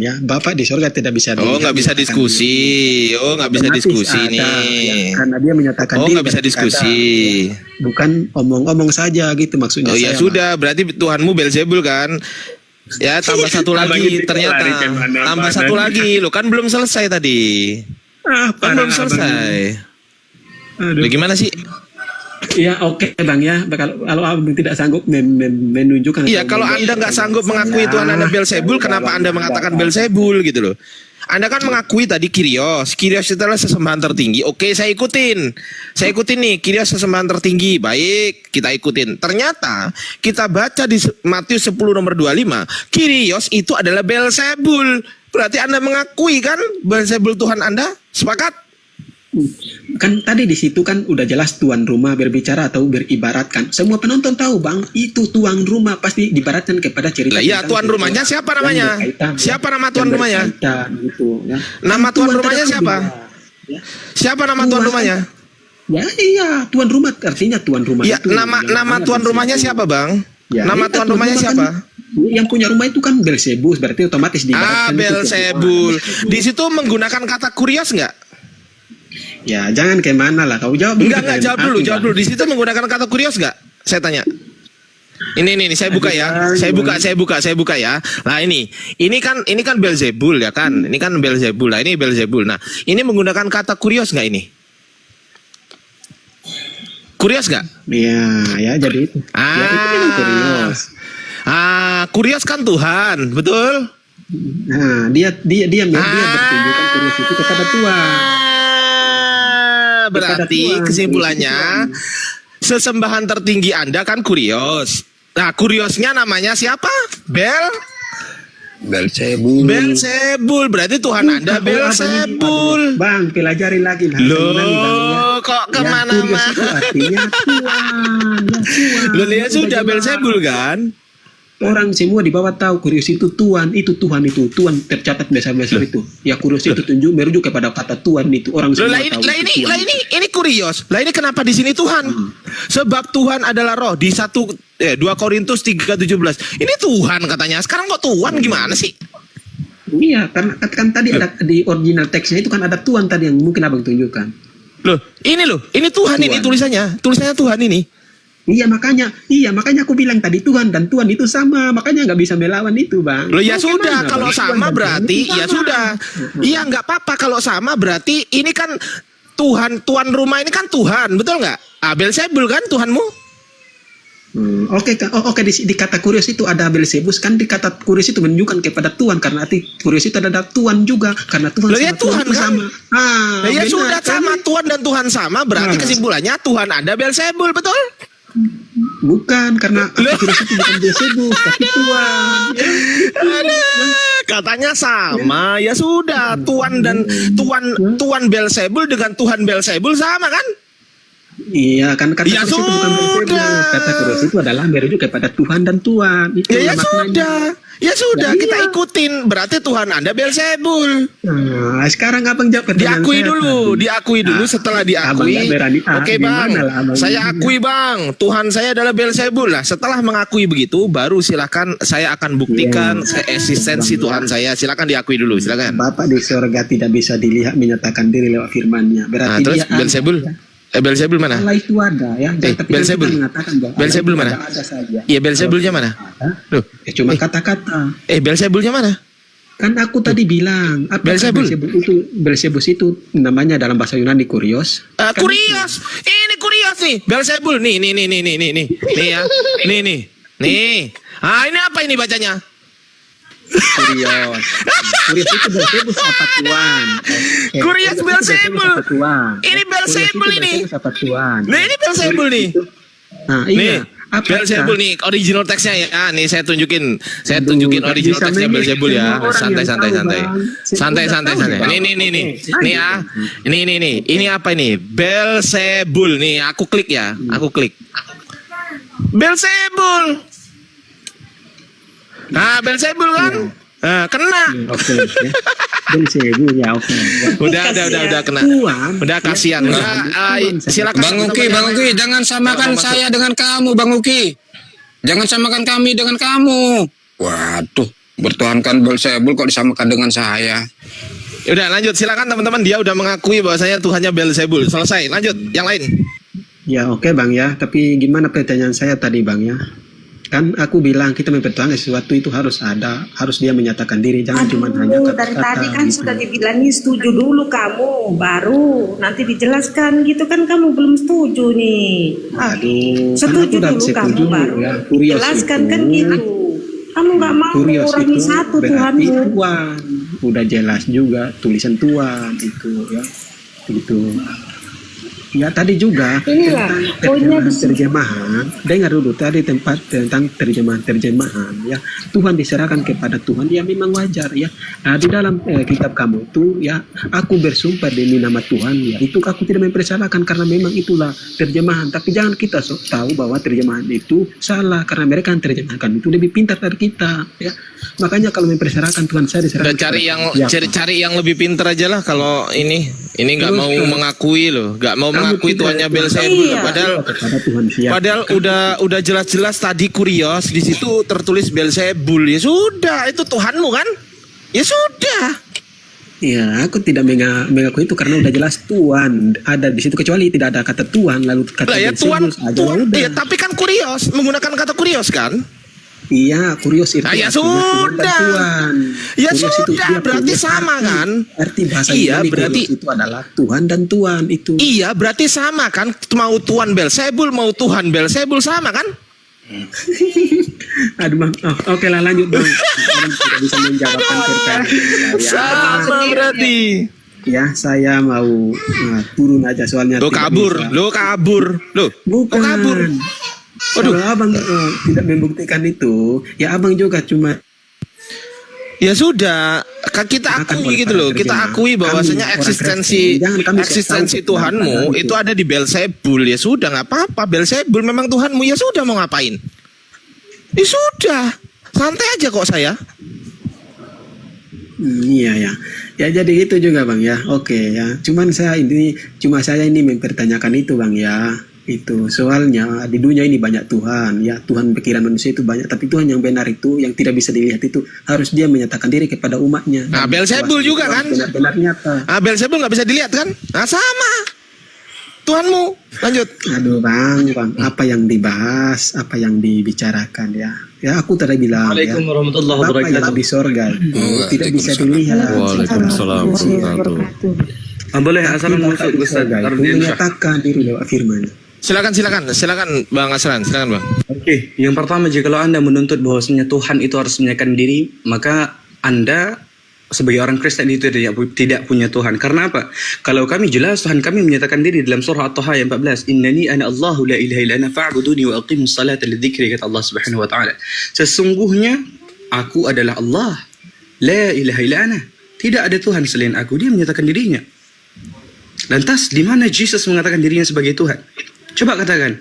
Ya Bapak di surga tidak bisa. Oh nggak bisa dilihat, menyatakan diskusi, oh nggak bisa Otomatis diskusi ada, nih. ya, karena dia menyatakan Oh diri nggak bisa dan diskusi. ada. Bukan omong-omong saja gitu maksudnya. Oh ya saya, sudah, berarti Tuhanmu Belzebul kan? Ya tambah satu Abang lagi ini ternyata, lari kemana-mana. tambah satu lagi, lo kan belum selesai tadi, kan belum selesai. Aduh. Bagaimana sih? Ya oke bang ya. Kalau abang tidak sanggup menunjukkan. Iya, atau kalau Anda nggak sanggup saya, mengakui Tuhan Anda Belzebul, kenapa Anda mengatakan Belzebul gitu loh? Anda kan mengakui tadi Kyrios itu adalah sesembahan tertinggi. Oke, saya ikutin nih, Kyrios sesembahan tertinggi. Baik, kita ikutin. Ternyata kita baca di Matius 10 nomor 25, Kyrios itu adalah Belzebul. Berarti Anda mengakui kan Belzebul Tuhan Anda? Sepakat? kan tadi di situ kan udah jelas tuan rumah berbicara atau beribaratkan. Semua penonton tahu bang, itu tuan rumah pasti dibaratkan kepada cerita. Lah iya, tentang tuan Kyrios rumahnya siapa yang namanya? berkaitan, Siapa ya, nama yang tuan rumahnya? berkaitan, gitu, ya. Nama tuan rumahnya tidak siapa? tahu, ya. Siapa nama tuan rumahnya? Ya iya, tuan rumah artinya tuan rumah Iya, itu. nama yang tuan ada di rumahnya situ. siapa, Bang? Ya, Nama iya, tuan rumahnya rumah siapa? Kan, yang punya rumah itu kan Belzebul, berarti otomatis diibaratkan itu Belzebul. tuan. Di situ menggunakan kata kurios nggak? Ya jangan kemana lah, kau jawab dulu. Enggak, jawab dulu, jawab dulu. Di situ menggunakan kata kurios nggak? Saya tanya. Ini saya buka ya. Saya buka ya. Nah, ini kan Belzebul ya kan? Ini kan Belzebul. Nah, ini Belzebul. Nah, ini menggunakan kata kurios nggak ini? Kurios nggak? Ya jadi itu. Ya, itu memang kurios. Kurios kan Tuhan, betul? Nah, dia bertunjukkan kurios itu kepada Tuhan. Berarti Tuhan. kesimpulannya sesembahan tertinggi Anda kan kurios. Nah, kuriosnya namanya siapa? Belzebul. Belzebul. Berarti Tuhan Anda Belzebul. Bang, pelajari lagi lah. Loh, kok kemana-mana? Kurios itu artinya Tuhan. Ya, Tuhan. Lo lihat sudah jelas. Belzebul kan? Orang semua di bawah tahu kurios itu Tuhan, Tuhan tercatat besar-besar itu. Ya kurios itu merujuk kepada kata Tuhan itu. Orang Loh, semua lah tahu. itu Tuhan. ini kurios. Lah ini kenapa di sini Tuhan? Sebab Tuhan adalah roh di 2 Korintus 3:17. Ini Tuhan katanya. Sekarang kok Tuhan gimana sih? Iya, karena kan tadi ada di original teksnya itu kan ada Tuhan tadi yang mungkin abang tunjukkan. Loh, ini Tuhan ini tulisannya Tuhan ini. Iya makanya aku bilang tadi Tuhan dan Tuhan itu sama, makanya nggak bisa melawan itu bang. Loh ya Bagaimana, sudah, Bang? kalau Tuhan sama dan berarti Tuhan itu ya sama. sudah. Iya nggak apa-apa kalau sama berarti ini kan tuan rumah ini kan Tuhan, betul nggak? Belzebul kan Tuhanmu? Oke, di kata kurios itu ada Belzebus, kan di kata kurios itu menunjukkan kepada Tuhan, karena arti kurios itu ada Tuhan juga, karena Tuhan Loh, ya sama Tuhan Tuhan kan? sama. Ya Benar, sudah kan? sama Tuhan dan Tuhan sama, berarti Nah. kesimpulannya Tuhan ada, Belzebul, betul? Bukan, karena kurios itu bukan Belzebus tapi Tuhan. Katanya sama, ya sudah Tuhan dan Tuhan Belzebul dengan Tuhan Belzebul sama kan? Iya, kan kata Ya kurios itu bukan Belzebus. sudah. Kata kurios itu adalah merujuk kepada Tuhan dan Tuhan. Itu Ya maknanya. sudah Nah, kita iya. ikutin, berarti Tuhan ada Belzebul. Nah, sekarang abang jawab pertanyaan Diakui saya dulu, tadi. diakui dulu. Setelah Abang diakui, nggak berani. oke bang, Gimana lah abang saya ini? akui bang, Tuhan saya adalah Belzebul lah. Setelah mengakui begitu, baru silakan saya akan buktikan eksistensi Tuhan saya. Silakan diakui dulu, silakan. Bapak di surga tidak bisa dilihat menyatakan diri lewat firman-Nya. Nah, Berarti terus dia ada, Belzebul, ya. Belzebul mana? Allah itu ada ya. Tapi Belzebul. kita mengatakan bahwa Allah Belzebul itu mana? ada saja. Iya, Belzebulnya mana? Ada, Loh, ya cuma kata-kata. Belzebulnya mana? Kan aku tadi bilang apa Belzebul? Belzebus itu namanya dalam bahasa Yunani kurios. Kurios, ini kurios nih, Belzebul nih ya, nih. Ah ini apa ini bacanya? Kurios. Kurios itu Belzebus apa Tuhan? Kurios Belzebul. Apa Tuhan? Ini Belzebul ini. Belzebus apa Tuhan? Nah ini Belzebul nih. Nah, Nih, iya. Belzebul nih, original teksnya ya. Nih saya tunjukin original bisa teksnya memilih Belzebul ya. semua orang Santai. yang tahu, Bang. Santai. Tahu, Bang. Nih. Nih ya. Ini. Ini apa ini? Belzebul nih. Aku klik ya. Aku klik. Belzebul. Nah, Belzebul kan? Nah, kena. Oke. Ya. Belzebul ya oke. Udah kena. Tuhan. Udah kasihan. Silakan. Bang Uki, jangan samakan saya dengan kamu, Bang Uki. Jangan samakan kami dengan kamu. Waduh, bertuhankan Belzebul kok disamakan dengan saya. Udah lanjut, silakan teman-teman. Dia udah mengakui bahwasanya Tuhannya Belzebul. Selesai. Lanjut, yang lain. Ya oke Bang ya. Tapi gimana pertanyaan saya tadi Bang ya? Kan aku bilang kita mempertuhankan sesuatu itu harus ada, harus dia menyatakan diri, jangan cuma hanya kata-kata. Dari tadi kan gitu. sudah dibilangin setuju dulu kamu, baru nanti dijelaskan gitu kan kamu belum setuju nih. Aduh, Setuju kan aku udah dulu setuju, kamu baru ya. Kurios jelaskan itu, kan gitu. Kamu nggak mau Kurios mengurangi itu satu berarti Tuhanmu. Tuhan. Udah jelas juga tulisan Tuhan itu ya. Gitu. Ya tadi juga Inilah, poinnya di sini. terjemahan. Dengar dulu tadi tempat tentang terjemahan ya. Tuhan diserahkan kepada Tuhan ya memang wajar ya. Nah, di dalam kitab kamu itu ya aku bersumpah demi nama Tuhan ya. Itu aku tidak mempersalahkan karena memang itulah terjemahan. Tapi jangan kita tahu bahwa terjemahan itu salah karena mereka yang terjemahkan itu lebih pintar dari kita ya. Makanya kalau mempersalahkan Tuhan saya diserahkan. Udah cari kepada yang lebih pintar aja lah kalau ini nggak Terus, mau mengakui loh, nggak mau kamu mengakui tidak- Tuhannya Belzebul. Iya. kepada Tuhan siapa? Padahal udah jelas-jelas tadi kurios di situ tertulis Belzebul. Ya sudah, itu Tuhanmu kan? Ya sudah. Ya, aku tidak mengakui itu karena udah jelas Tuhan ada di situ kecuali tidak ada kata Tuhan lalu kata Lah ya Belzebul aja, Tuhan. udah. Iya, tapi kan kurios menggunakan kata kurios kan? Iya, kurios itu. Ah, ya artinya Tuhan dan sudah. Tuhan. Ya Kurios itu sudah, dia berarti punya sama arti. kan? Arti bahasa Iya, Yunani berarti- kurios itu adalah Tuhan dan Tuhan itu. Iya, berarti sama kan? Mau Tuhan Belzebul, mau Tuhan Belzebul sama kan? Aduh Bang, oke lah lanjut Bang. Sekarang tidak bisa menjawabkan pertanyaan saya. Sama berarti. Ya, saya mau turun aja soalnya. Lo tidak kabur, bisa. lo kabur, lo. Bukan. Oh, kabur. Kalau abang tidak membuktikan itu, ya abang juga cuma Ya sudah, kan kita Akan akui oleh gitu loh. para Kita terjemah. akui bahwasanya Kami orang eksistensi Kristen, jangan kami eksistensi tahu Tuhanmu kebenaran itu ada di Belzebul. Ya sudah, nggak apa-apa. Belzebul memang Tuhanmu. Ya sudah, mau ngapain? Ya sudah, santai aja kok saya. Iya ya. Ya jadi itu juga Bang ya. Oke ya. Cuma saya ini mempertanyakan itu Bang ya. Itu soalnya di dunia ini banyak Tuhan ya. Tuhan pikiran manusia itu banyak, tapi Tuhan yang benar itu yang tidak bisa dilihat itu harus dia menyatakan diri kepada umatnya. Nah, Belzebul juga kan? Benar-benar nyata. Belzebul nggak bisa dilihat kan? Nah, sama. Tuhanmu. Lanjut. Aduh Bang, apa yang dibahas, apa yang dibicarakan ya. Ya aku tadi bilang Waalaikumsalam ya. warahmatullahi Bapak yang wabarakatuh. di sorga itu tidak bisa dilihat. Waalaikumsalam warahmatullahi wabarakatuh. Boleh asal Tapi masuk Bapak di Ustaz sorga itu Ardiansyah. menyatakan diri lewat firman. Silakan Bang Asran, silakan Bang. Oke, yang pertama jika Anda menuntut bahwasanya Tuhan itu harus menyatakan diri, maka Anda sebagai orang Kristen itu tidak punya Tuhan. Karena apa? Kalau kami jelas Tuhan kami menyatakan diri dalam surah At-Taha ayat 14, Innani ana Allahu la ilaha illa ana fa'buduni wa aqimus salata lidzikri, kata Allah Subhanahu wa taala. Sesungguhnya aku adalah Allah, la ilaha illa ana. Tidak ada Tuhan selain aku. Dia menyatakan dirinya. Lantas di mana Yesus mengatakan dirinya sebagai Tuhan? Coba katakan.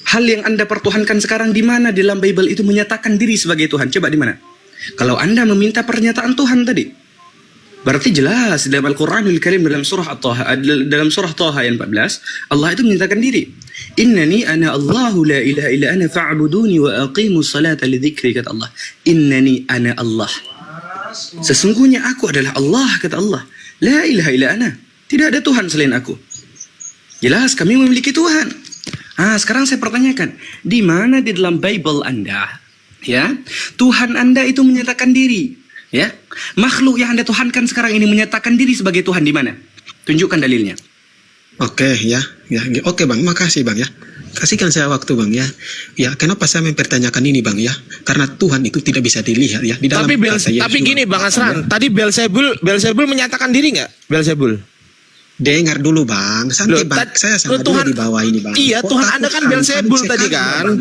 Hal yang Anda pertuhankan sekarang di mana dalam Bible itu menyatakan diri sebagai Tuhan? Coba di mana? Kalau Anda meminta pernyataan Tuhan tadi, berarti jelas dalam Al-Qur'anul Karim dalam surah Taha ayat 14, Allah itu menyatakan diri. Innani ana Allahu la ilaha illa ana fa'buduni wa aqimus salata lidzikri, kata Allah. Innani ana Allah. Sesungguhnya aku adalah Allah, kata Allah. La ilaha illa ana. Tidak ada Tuhan selain aku. Jelas kami memiliki Tuhan. Sekarang saya pertanyakan, di mana di dalam Bible Anda, ya, Tuhan Anda itu menyatakan diri, ya? Makhluk yang Anda tuhankan sekarang ini menyatakan diri sebagai Tuhan di mana? Tunjukkan dalilnya. Oke, ya. Oke Bang, makasih Bang ya. Kasihkan saya waktu Bang ya. Ya, kenapa saya mempertanyakan ini Bang ya? Karena Tuhan itu tidak bisa dilihat ya. Di dalam Tapi gini Bang Asran, tadi Beelzebul menyatakan diri nggak? Beelzebul. Dengar dulu Bang, santai Bang. Saya sama Tuhan di bawah ini Bang. Iya, Tuhan Anda kan Beelzebul tadi kan.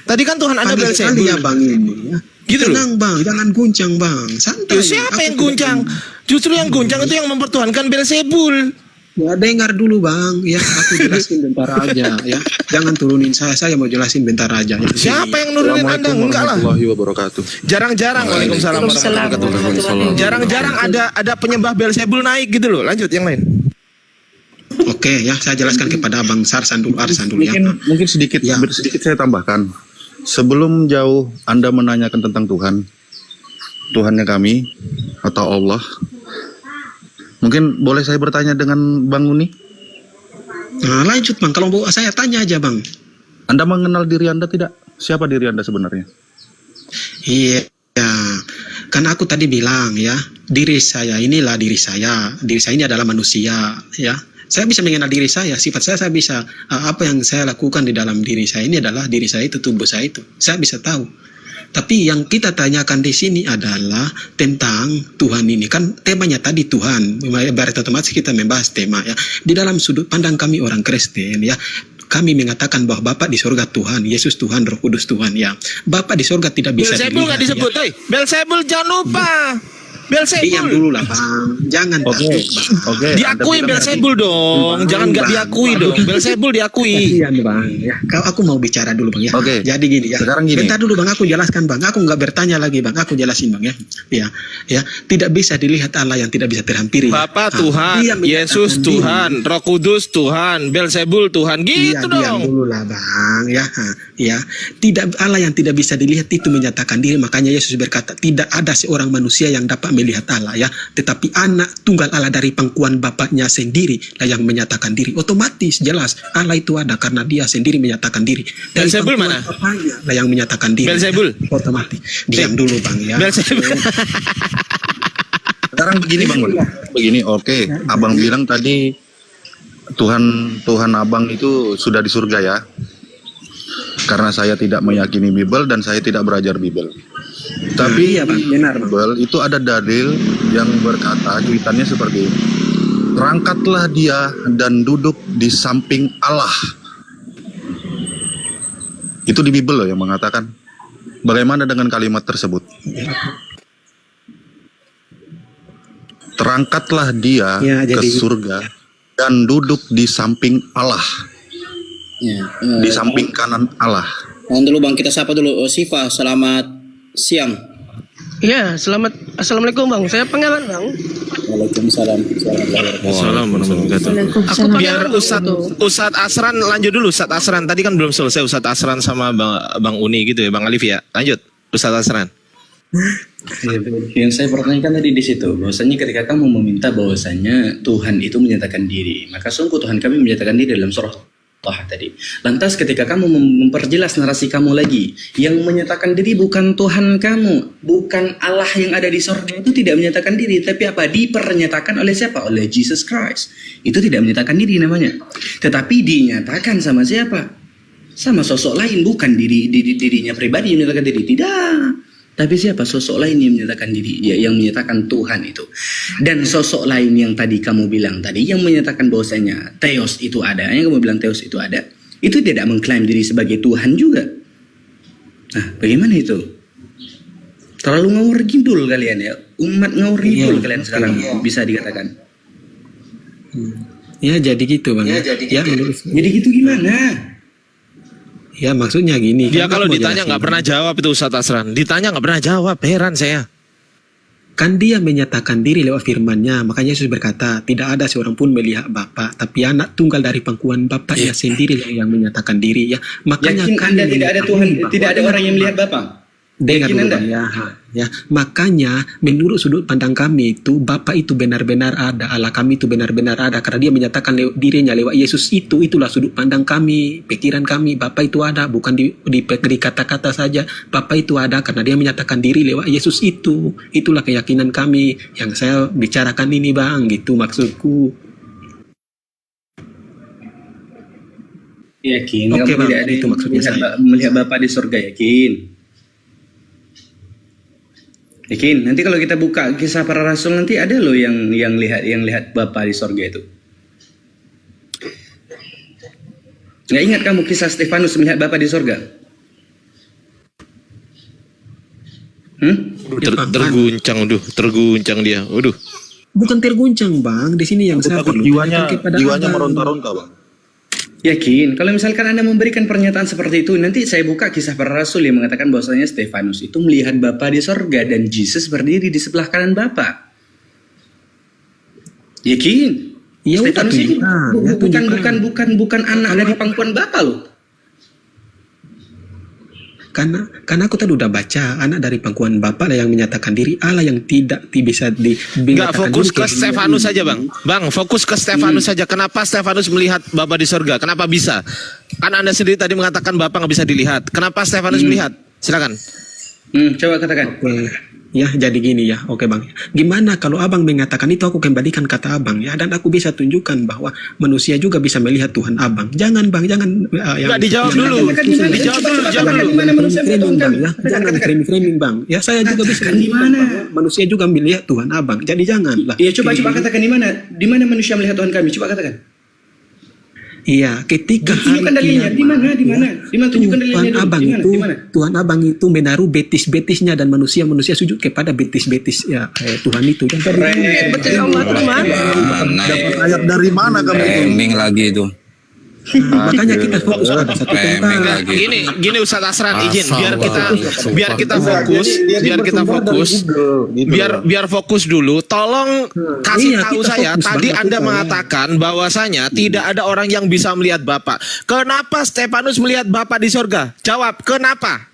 Tadi kan Tuhan Anda Beelzebul ya Bang ini ya. Gitu Tenang Bang, jangan guncang Bang. Santai. Siapa yang guncang? Justru yang guncang itu yang mempertuhankan Beelzebul. Ya dengar dulu Bang, ya aku jelasin bentar aja ya. Jangan turunin saya mau jelasin bentar aja. Ya. Siapa yang nurunin Anda? Enggak lah. Jarang-jarang. Waalaikumsalam warahmatullahi wabarakatuh. Jarang-jarang ada penyembah Beelzebul naik gitu loh. Lanjut yang lain. Oke ya, saya jelaskan kepada Abang Arsan dulu ya. Mungkin sedikit saya tambahkan. Sebelum jauh Anda menanyakan tentang Tuhannya kami atau Allah, mungkin boleh saya bertanya dengan Bang Uni? Lanjut Bang, kalau mau saya tanya aja Bang. Anda mengenal diri Anda tidak? Siapa diri Anda sebenarnya? Iya, kan aku tadi bilang ya, diri saya inilah diri saya. Diri saya ini adalah manusia ya. Saya bisa mengenal diri saya, sifat saya bisa, apa yang saya lakukan di dalam diri saya ini adalah diri saya itu, tubuh saya itu. Saya bisa tahu. Tapi yang kita tanyakan di sini adalah tentang Tuhan ini. Kan temanya tadi Tuhan. Berarti otomatis kita membahas tema ya. Di dalam sudut pandang kami orang Kristen ya, kami mengatakan bahwa Bapa di surga Tuhan, Yesus Tuhan, Roh Kudus Tuhan ya. Bapa di surga tidak bisa Beelzebul nggak disebut, ya. Beelzebul jangan lupa. Beelzebul. Diam dulu lah Bang, jangan takut Bang. Diakui Beelzebul dong, jangan nggak diakui dong. Beelzebul diakui. Kasihan Bang ya. Aku mau bicara dulu Bang ya. Jadi gini ya. Sekarang gini. Bentar dulu Bang, aku jelaskan Bang. Aku nggak bertanya lagi Bang, aku jelasin Bang ya. Ya, tidak bisa dilihat Allah yang tidak bisa terhampiri. Bapa Tuhan, Yesus Tuhan, Roh Kudus Tuhan, Beelzebul Tuhan, gitu dong. Diam dulu lah Bang ya. Ya, tidak, Allah yang tidak bisa dilihat itu menyatakan diri. Makanya Yesus berkata, tidak ada seorang manusia yang dapat melihat Allah ya, tetapi anak tunggal Allah dari pangkuan Bapaknya sendiri lah yang menyatakan diri. Otomatis jelas Allah itu ada karena dia sendiri menyatakan diri. Dari Beelzebul mana? Bapaknya lah yang menyatakan diri. Beelzebul. Ya, otomatis. Diam dulu Bang ya. Beelzebul. Sekarang begini Bang. Begini, oke. Abang bilang tadi Tuhan Abang itu sudah di surga ya. Karena saya tidak meyakini Bible dan saya tidak belajar Bible. Tapi iya, Bang, benar, Bang. Bible itu ada dalil yang berkata cuitannya seperti ini. Terangkatlah dia dan duduk di samping Allah. Itu di Bible loh yang mengatakan. Bagaimana dengan kalimat tersebut? Terangkatlah dia ke surga dan duduk di samping Allah. Di samping kanan Allah. Dulu Bang, kita sapa dulu Siva, selamat siang. Iya, assalamualaikum Bang. Saya pangeran Bang. Waalaikumsalam. Aku Biar Ustadz Asran lanjut dulu. Ustadz Asran tadi kan belum selesai. Ustadz Asran sama Bang Uni gitu ya, Bang Alif ya. Lanjut, Ustadz Asran. Yang saya pertanyakan tadi di situ, bahwasanya ketika kamu meminta bahwasanya Tuhan itu menyatakan diri, maka sungguh Tuhan kami menyatakan diri dalam surah Allah tadi. Lantas ketika kamu memperjelas narasi kamu lagi, yang menyatakan diri bukan Tuhan kamu, bukan Allah yang ada di surga, itu tidak menyatakan diri, tapi apa? Dipernyatakan oleh siapa? Oleh Jesus Christ. Itu tidak menyatakan diri namanya. Tetapi dinyatakan sama siapa? Sama sosok lain, bukan dirinya pribadi yang menyatakan diri. Tidak. Tapi siapa? Sosok lain yang menyatakan diri, yang menyatakan Tuhan itu. Dan sosok lain yang tadi kamu bilang tadi, yang menyatakan bahwasanya Theos itu ada, yang kamu bilang Theos itu ada, itu tidak mengklaim diri sebagai Tuhan juga. Nah, bagaimana itu? Terlalu ngawur ngidul kalian ya, umat ngawur ngidul kalian sekarang bisa dikatakan. Ya jadi gitu bang. Jadi gitu gimana? Ya maksudnya gini. Dia kan kalau mau ditanya jelasin. nggak pernah jawab itu Ustadz Asran. Ditanya nggak pernah jawab, heran saya. Kan dia menyatakan diri lewat firman-Nya. Makanya Yesus berkata, tidak ada seorang pun melihat Bapa, tapi anak tunggal dari pangkuan Bapaknya sendiri yang menyatakan diri. Ya, makanya Yakin kan Anda tidak ada Tuhan, tidak ada orang yang melihat Bapa? Dengar Yakin dulu Anda? Bang, ya. Makanya menurut sudut pandang kami itu Bapa itu benar-benar ada, Allah kami itu benar-benar ada karena dia menyatakan dirinya lewat Yesus itulah sudut pandang kami, pikiran kami. Bapa itu ada, bukan di kata-kata saja. Bapa itu ada karena dia menyatakan diri lewat Yesus itu. Itulah keyakinan kami yang saya bicarakan ini bang, gitu maksudku. Yakin? Oke, Kamu Bang, tidak ada itu yang maksudnya melihat Bapa di surga, yakin? Yakin? Nanti kalau kita buka kisah para rasul nanti ada loh yang lihat Bapa di surga itu. Nggak ingat kamu kisah Stefanus melihat Bapa di surga? Terguncang dia. Waduh. Bukan terguncang bang, di sini yang saya perlu jiwanya Abang. meronta-ronta bang. Yakin? Kalau misalkan Anda memberikan pernyataan seperti itu, nanti saya buka kisah para rasul yang mengatakan bahwasanya Stefanus itu melihat Bapa di sorga dan Yesus berdiri di sebelah kanan Bapa. Yakin? Ya, Stefanus ini bukan anak dari pangkuan Bapa loh. Karena aku tadi udah baca anak dari pangkuan Bapa lah yang menyatakan diri, Allah yang tidak bisa Nggak fokus ke Stefanus saja bang. Bang, fokus ke Stefanus saja. Kenapa Stefanus melihat Bapa di surga? Kenapa bisa? Kan Anda sendiri tadi mengatakan Bapa nggak bisa dilihat. Kenapa Stefanus melihat? Silakan. Coba katakan. Ya, jadi gini ya. Oke bang. Gimana kalau abang mengatakan itu, aku kembalikan kata abang ya, dan aku bisa tunjukkan bahwa manusia juga bisa melihat Tuhan abang. Jangan bang, jangan. Nggak dijawab dulu. Dijawab dulu. Jangan framing bang. Ya saya juga bisa melihat manusia juga melihat Tuhan abang. Jadi jangan lah. Iya, coba katakan di mana manusia melihat Tuhan kami? Coba katakan. Iya, ketika tunjukkan dalilnya. Di mana tunjukkan dalilnya? Tuhan abang itu menaruh betis-betisnya dan manusia sujud kepada betis-betis ya Tuhan itu. Betul Allah teman. Dapat ayat dari mana kamu itu? Framing lagi itu. Makanya kita fokus pada satu tentang Gini Ustadz Asran, izin biar kita fokus dulu. Tolong kasih tahu saya tadi Anda mengatakan bahwasanya tidak ada orang yang bisa melihat Bapa. Kenapa Stefanus melihat Bapa di surga? Jawab, kenapa?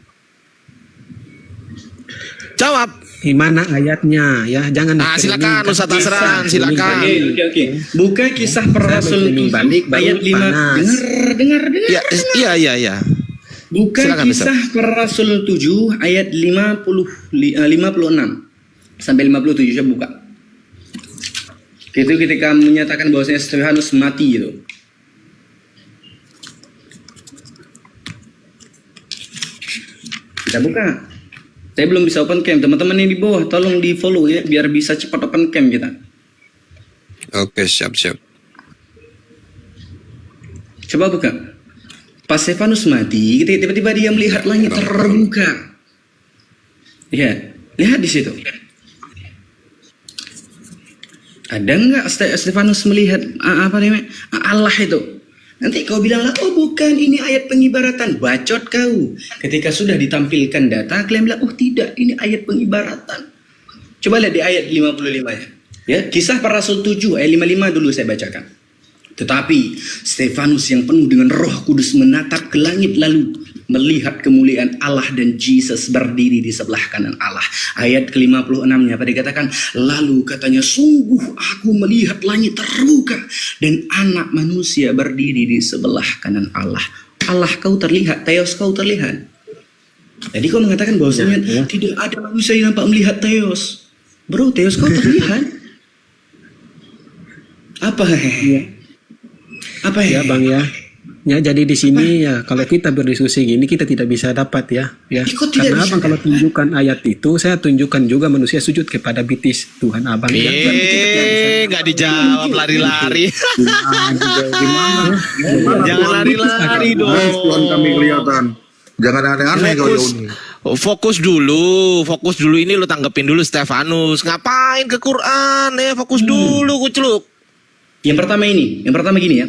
Jawab. di mana ayatnya ya, jangan silakan Ustaz Asran, silakan. Oke. Buka kisah para rasul balik ayat 5. Dengar. Iya. Buka silakan, kisah para rasul 7 ayat 56 sampai 57, saya buka. Itu ketika menyatakan bahwasanya Stefanus mati itu. Kita buka. Saya belum bisa open cam. Teman-teman yang di bawah tolong di follow ya, biar bisa cepat open cam kita. Oke, siap. Coba buka. Pas Stefanus mati, tiba-tiba dia melihat langit terbuka. Lihat di situ. Ada nggak Stefanus melihat Allah itu? Nanti kau bilanglah, oh bukan, ini ayat pengibaratan. Bacot kau. Ketika sudah ditampilkan data, kalian bilang, oh tidak, ini ayat pengibaratan. Coba lihat di ayat 55-nya. Ya, kisah para rasul 7 ayat 55 dulu saya bacakan. Tetapi Stefanus yang penuh dengan Roh Kudus menatap ke langit lalu melihat kemuliaan Allah dan Jesus berdiri di sebelah kanan Allah. Ayat ke-56-nya pada dikatakan, lalu katanya, sungguh aku melihat langit terbuka dan anak manusia berdiri di sebelah kanan Allah. Allah kau terlihat, Theos kau terlihat. Jadi kau mengatakan bahwasanya tidak ada manusia yang nampak melihat Theos. Bro, Theos kau terlihat. Apa Ya Bang ya. Ya jadi di sini ya kalau kita berdiskusi gini kita tidak bisa dapat ya. Karena Abang kalau tunjukkan ayat itu, saya tunjukkan juga manusia sujud kepada bitis Tuhan Abang. Nggak dijawab, lari-lari. Gimana? Jangan lari-lari dong. Tuhan kami kelihatan. Jangan aneh-aneh kau Yoni. Fokus dulu ini lo tanggepin dulu Stefanus. Ngapain ke Quran ya? Fokus dulu kuceluk. Yang pertama gini ya.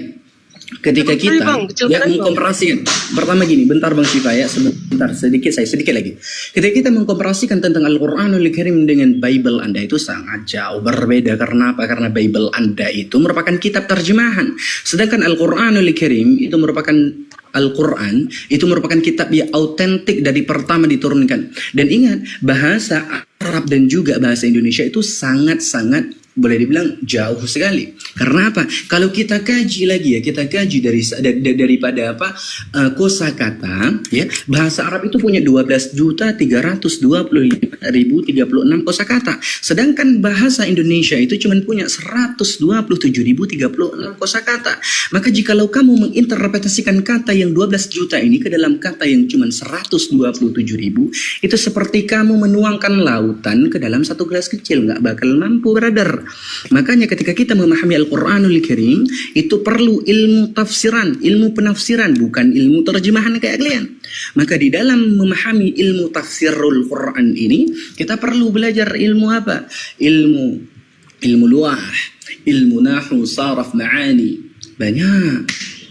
Ketika kita mengkomparasikan, pertama gini, bentar Bang Siva ya, sebentar, sedikit lagi. Ketika kita mengkomparasikan tentang Al-Quranul Karim dengan Bible Anda itu sangat jauh berbeda. Karena apa? Karena Bible Anda itu merupakan kitab terjemahan. Sedangkan Al-Quranul Karim itu merupakan Al-Quran itu merupakan kitab yang autentik dari pertama diturunkan. Dan ingat, bahasa Arab dan juga bahasa Indonesia itu sangat-sangat boleh dibilang jauh sekali. Karena apa? Kalau kita kaji lagi ya, kita kaji daripada kosakata ya, bahasa Arab itu punya 12.325.036 kosakata. Sedangkan bahasa Indonesia itu cuma punya 127.036 kosakata. Maka jikalau kamu menginterpretasikan kata yang 12 juta ini ke dalam kata yang cuma 127.000, itu seperti kamu menuangkan lautan ke dalam satu gelas kecil, nggak bakal mampu, brother. Makanya ketika kita memahami Al-Quranul Karim itu perlu ilmu tafsiran, ilmu penafsiran, bukan ilmu terjemahan kayak kalian. Maka di dalam memahami ilmu tafsirul Quran ini kita perlu belajar ilmu apa? Ilmu luah, ilmu nahwu, saraf, ma'ani, banyak.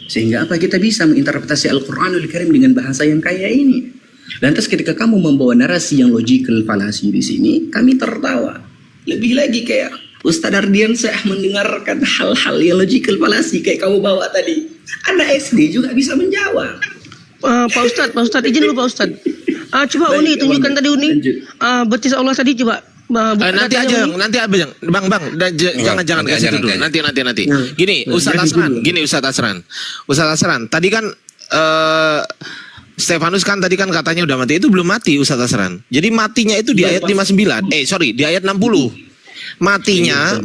Sehingga apa? Kita bisa menginterpretasi Al-Quranul Karim dengan bahasa yang kaya ini. Lantas ketika kamu membawa narasi yang logical falasi di sini, kami tertawa. Lebih lagi kayak Ustadz Ardian saya mendengarkan hal-hal yang logical falasi kayak kamu bawa tadi. Anak SD juga bisa menjawab. Pak Ustadz izin dulu Pak Ustadz. Coba Uni tunjukkan tadi Uni. Betis Allah tadi coba. Nanti aja, Bang, jangan kasih itu dulu. Nanti. Gini, Ustadz Asran. Tadi kan Stefanus kan tadi kan katanya udah mati. Itu belum mati Ustadz Asran. Jadi matinya itu di ayat 59. Di ayat 60. Matinya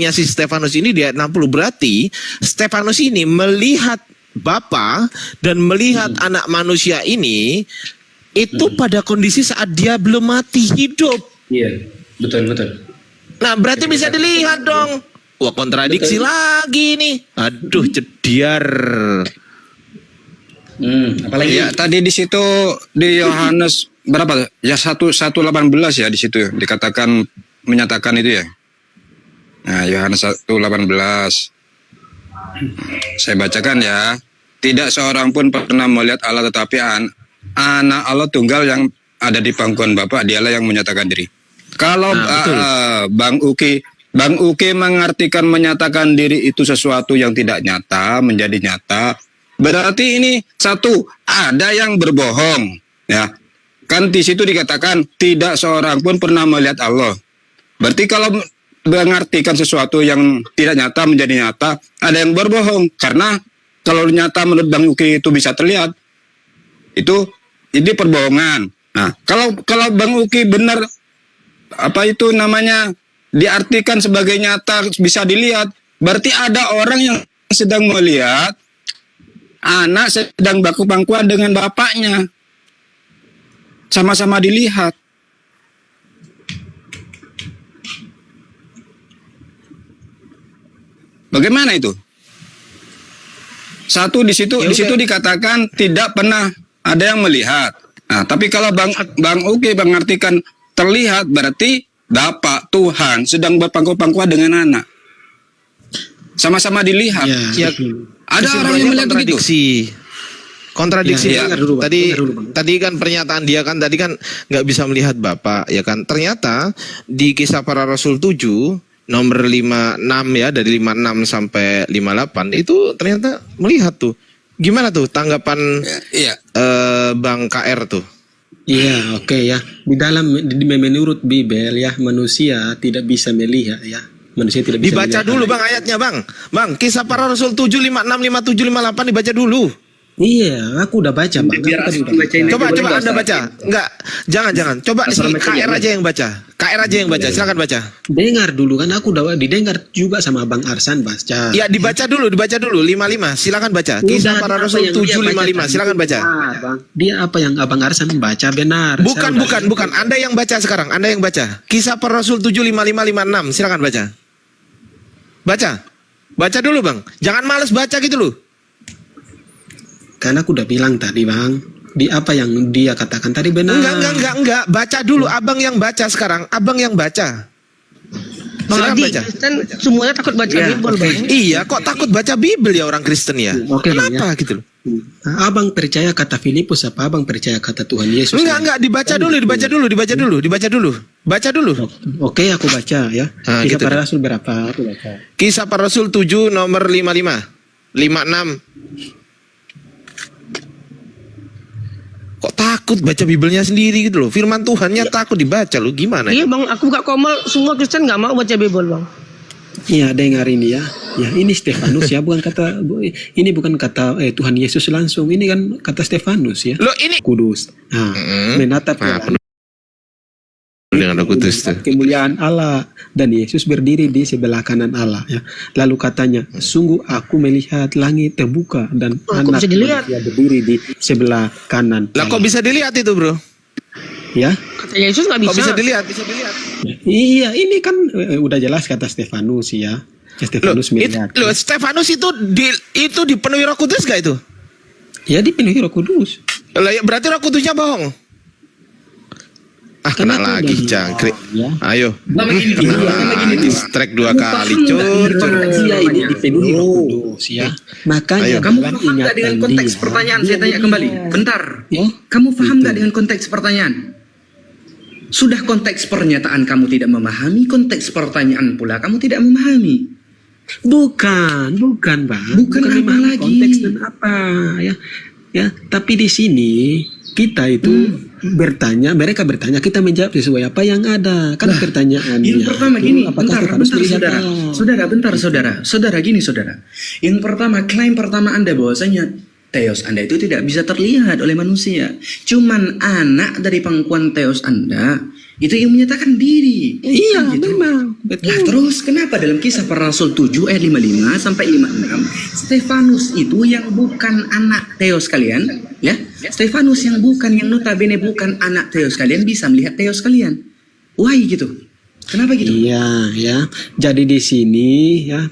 si Stefanus ini di ayat 60. Berarti Stefanus ini melihat Bapa dan melihat anak manusia ini itu pada kondisi saat dia belum mati, hidup. Iya, betul. Nah, berarti bisa dilihat dong. Wah, kontradiksi lagi nih. Aduh, cediar. Apalagi ya tadi di situ di Yohanes berapa ya 1:18 ya di situ dikatakan menyatakan itu ya. Nah, Yohanes 1:18. Saya bacakan ya. Tidak seorang pun pernah melihat Allah tetapi anak Allah tunggal yang ada di pangkuan Bapa, dialah yang menyatakan diri. Kalau Bang Uki mengartikan menyatakan diri itu sesuatu yang tidak nyata menjadi nyata, berarti ini satu ada yang berbohong ya. Kan di situ dikatakan tidak seorang pun pernah melihat Allah. Berarti kalau mengartikan sesuatu yang tidak nyata menjadi nyata, ada yang berbohong. Karena kalau nyata menurut Bang Uki itu bisa terlihat, ini perbohongan. Nah, kalau Bang Uki benar diartikan sebagai nyata bisa dilihat, berarti ada orang yang sedang melihat anak sedang baku-bangkuan dengan bapaknya, sama-sama dilihat. Bagaimana itu? Satu di situ dikatakan tidak pernah ada yang melihat. Nah, tapi kalau Bang Uki mengartikan terlihat, berarti Bapak Tuhan sedang berpangku-pangkuan dengan anak. Sama-sama dilihat. Ya, ada orang yang melihat kontradiksi ya. Tadi kan pernyataan dia kan tadi kan nggak bisa melihat Bapak ya kan. Ternyata di Kisah Para Rasul 7 nomor 56 ya, dari 56 sampai 58 itu ternyata melihat tuh Gimana tuh tanggapan Iya. Bang KR tuh? Iya, oke ya. Menurut Bible ya, manusia tidak bisa melihat ya. Manusia tidak bisa Dibaca melihat dulu Allah. Bang ayatnya Bang. Bang, Kisah Para Rasul 7, 56, 57, 58 dibaca dulu. Iya, aku udah baca Bang. Biar Aku tadi Asma udah bacain. baca. Coba Boleh coba nggak, Anda Ustaz? baca. Enggak, jangan. Coba si Asal baca KR ya, aja yang baca. KR aja yang baca. Silakan baca. Dengar dulu kan, aku udah didengar juga sama Bang Arsan baca. Ya, dibaca dulu 55. Silakan baca. Kisah Udah, Para apa Rasul yang dia 7, baca 55. tadi Silakan itu baca. benar, Bang. Dia apa yang Abang Arsan baca benar. Bukan, Saya udah- bukan. Anda yang baca sekarang. Anda yang baca. Kisah Para Rasul 7, 55, 56. Silakan baca. Baca dulu Bang. Jangan males baca gitu loh. Karena aku udah bilang tadi Bang, di apa yang dia katakan tadi benar. Enggak. Baca dulu. Abang yang baca sekarang. Abang yang baca. Bang Silakan Adi, baca. Kristen semuanya takut baca Bible, Bang. Iya, kok takut baca Bible ya orang Kristen ya? Oke, Bang, Kenapa gitu loh? Abang percaya kata Filipus apa Abang percaya kata Tuhan Yesus? Enggak, dibaca dulu. Baca dulu. Oke, aku baca ya. Ah, Kisah gitu Para deh. Rasul berapa? Aku baca. Kisah Para Rasul 7 nomor 55, 56. Kok takut baca Bibelnya sendiri gitu loh? Firman Tuhannya takut dibaca lo, gimana? Iya Bang, aku buka Komel, semua Kristen nggak mau baca Bible Bang. Iya, dengar ini ya. Ya, ini Stefanus ya, bukan kata Tuhan Yesus langsung. Ini kan kata Stefanus ya. Lo ini Kudus. Nah, menatap dengan Roh Kudus tuh. kemuliaan Allah dan Yesus berdiri di sebelah kanan Allah ya. Lalu katanya, sungguh aku melihat langit terbuka dan kok anak bisa dilihat? manusia berdiri di sebelah kanan. Lah kok Allah. bisa dilihat itu bro? Ya? Kata Yesus nggak Kok bisa. bisa dilihat? Iya, ini kan udah jelas kata Stefanus ya. Stefanus melihat. Loh, Stefanus itu dipenuhi Roh Kudus gak itu? Ya dipenuhi Roh Kudus. Lah ya berarti Roh Kudusnya bohong. Ah, kena Kenapa lagi udah jangkrik. ya? Ayo. Lama gini, Distract 2 kali, cur. Dia ini dipenuhi Roh Kudus ya. Makanya Ayo. Kamu Tuhan paham nggak dengan ingatkan konteks dia. pertanyaan? Saya tanya kembali. Bentar. Ya? Kamu paham nggak dengan konteks pertanyaan? Sudah konteks pernyataan kamu tidak memahami, konteks pertanyaan pula kamu tidak memahami. Bukan Bang. Bukan apa memang lagi? konteks dan apa ya. Ya, tapi di sini kita itu mereka bertanya, kita menjawab sesuai apa yang ada. Kan pertanyaannya. Yang pertama gini, apakah bentar, kita harus melihat saudara. Allah? Saudara, gini saudara. Yang pertama, klaim pertama Anda bahwasanya Theos Anda itu tidak bisa terlihat oleh manusia. Cuman anak dari pangkuan Theos Anda itu yang menyatakan diri. Iya, Kan gitu. memang. Lah Betul. terus kenapa dalam Kisah Para Rasul 7 ayat 55 sampai 56 Stefanus itu yang bukan anak Theos kalian, ya? Stefanus yang notabene bukan anak Theos kalian bisa melihat Theos kalian. Why gitu? Kenapa gitu? Iya, ya. Jadi di sini ya,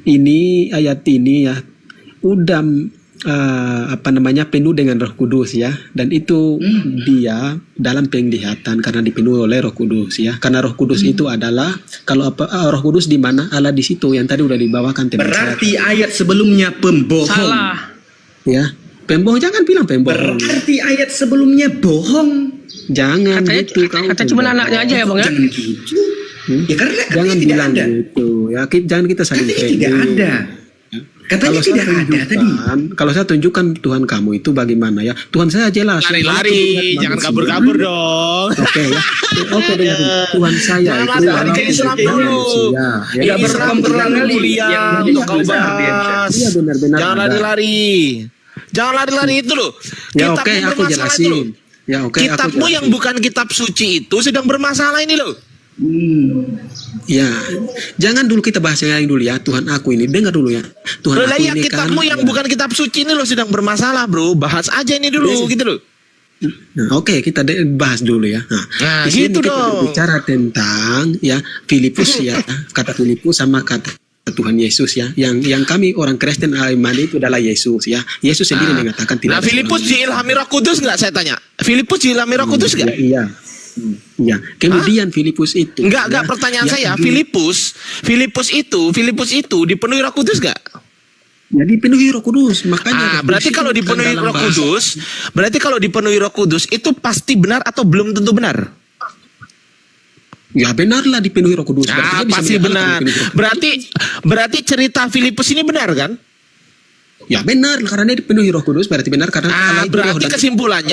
ini ayat ini ya udah penuh dengan Roh Kudus ya, dan itu dia dalam penglihatan karena dipenuhi oleh Roh Kudus ya. Karena Roh Kudus itu adalah Roh Kudus di mana Allah di situ yang tadi udah dibawakan teman saya. Berarti ayat sebelumnya pembohong. Salah. Ya, pembohong, jangan bilang pembohong. Berarti ayat sebelumnya bohong. Jangan gitu kau. Kata cuma anaknya aja ya Bang ya. Jangan gitu. Ya karena Jangan tidak bilang ada. gitu ya. Jangan kita saling Katanya tidak ada. Katanya tidak ada tadi. Kalau saya tunjukkan Tuhan kamu itu bagaimana ya. Tuhan saya jelas. Lari-lari, jangan kabur-kabur dong. Oke ya. Oke, dengar dulu. Tuhan saya Jangan itu lari ke Islam dulu. manusia. Ya, Tidak Islam terlalu berkompromi. mulia Yang untuk kau benar, bahas. Iya, benar-benar Jangan ada. lari-lari. Jangan lari-lari itu loh. Ya Kitabmu oke, aku bermasalah itu loh. jelasin. Ya oke, aku Kitabmu jelasin. yang bukan kitab suci itu sedang bermasalah ini loh. Ya, jangan dulu kita bahas yang lain dulu ya. Tuhan aku ini, dengar dulu ya. Tuhan Loh, lah aku ya ini kan. kitabmu yang ya. bukan kitab suci ini loh sedang bermasalah bro. Bahas aja ini dulu gitu loh. Nah, oke, kita bahas dulu ya. Nah, di sini gitu kita dong. berbicara tentang ya Filipus ya, kata Filipus sama kata Tuhan Yesus ya. Yang kami orang Kristen iman itu adalah Yesus ya. Yesus sendiri mengatakan tidak. Nah, ada Filipus seorang- diilhami Roh Kudus nggak saya tanya? Filipus diilhami Roh Kudus nggak? Iya. Iya. Kemudian Filipus itu. Enggak, ya, pertanyaan ya, saya, di- Filipus itu dipenuhi Roh Kudus enggak? Ya dipenuhi Roh Kudus, makanya. Roh Berarti Kudus kalau itu bukan dipenuhi dalam Roh bahasa- Kudus, berarti kalau dipenuhi Roh Kudus itu pasti benar atau belum tentu benar? Ya benarlah dipenuhi Roh Kudus. Berarti dia bisa Pasti melihat Allah benar. dipenuhi Roh Kudus. Berarti cerita Filipus ini benar kan? Ya benar, karena dia dipenuhi Roh Kudus berarti benar karena Allah itu roh Berarti dan kesimpulannya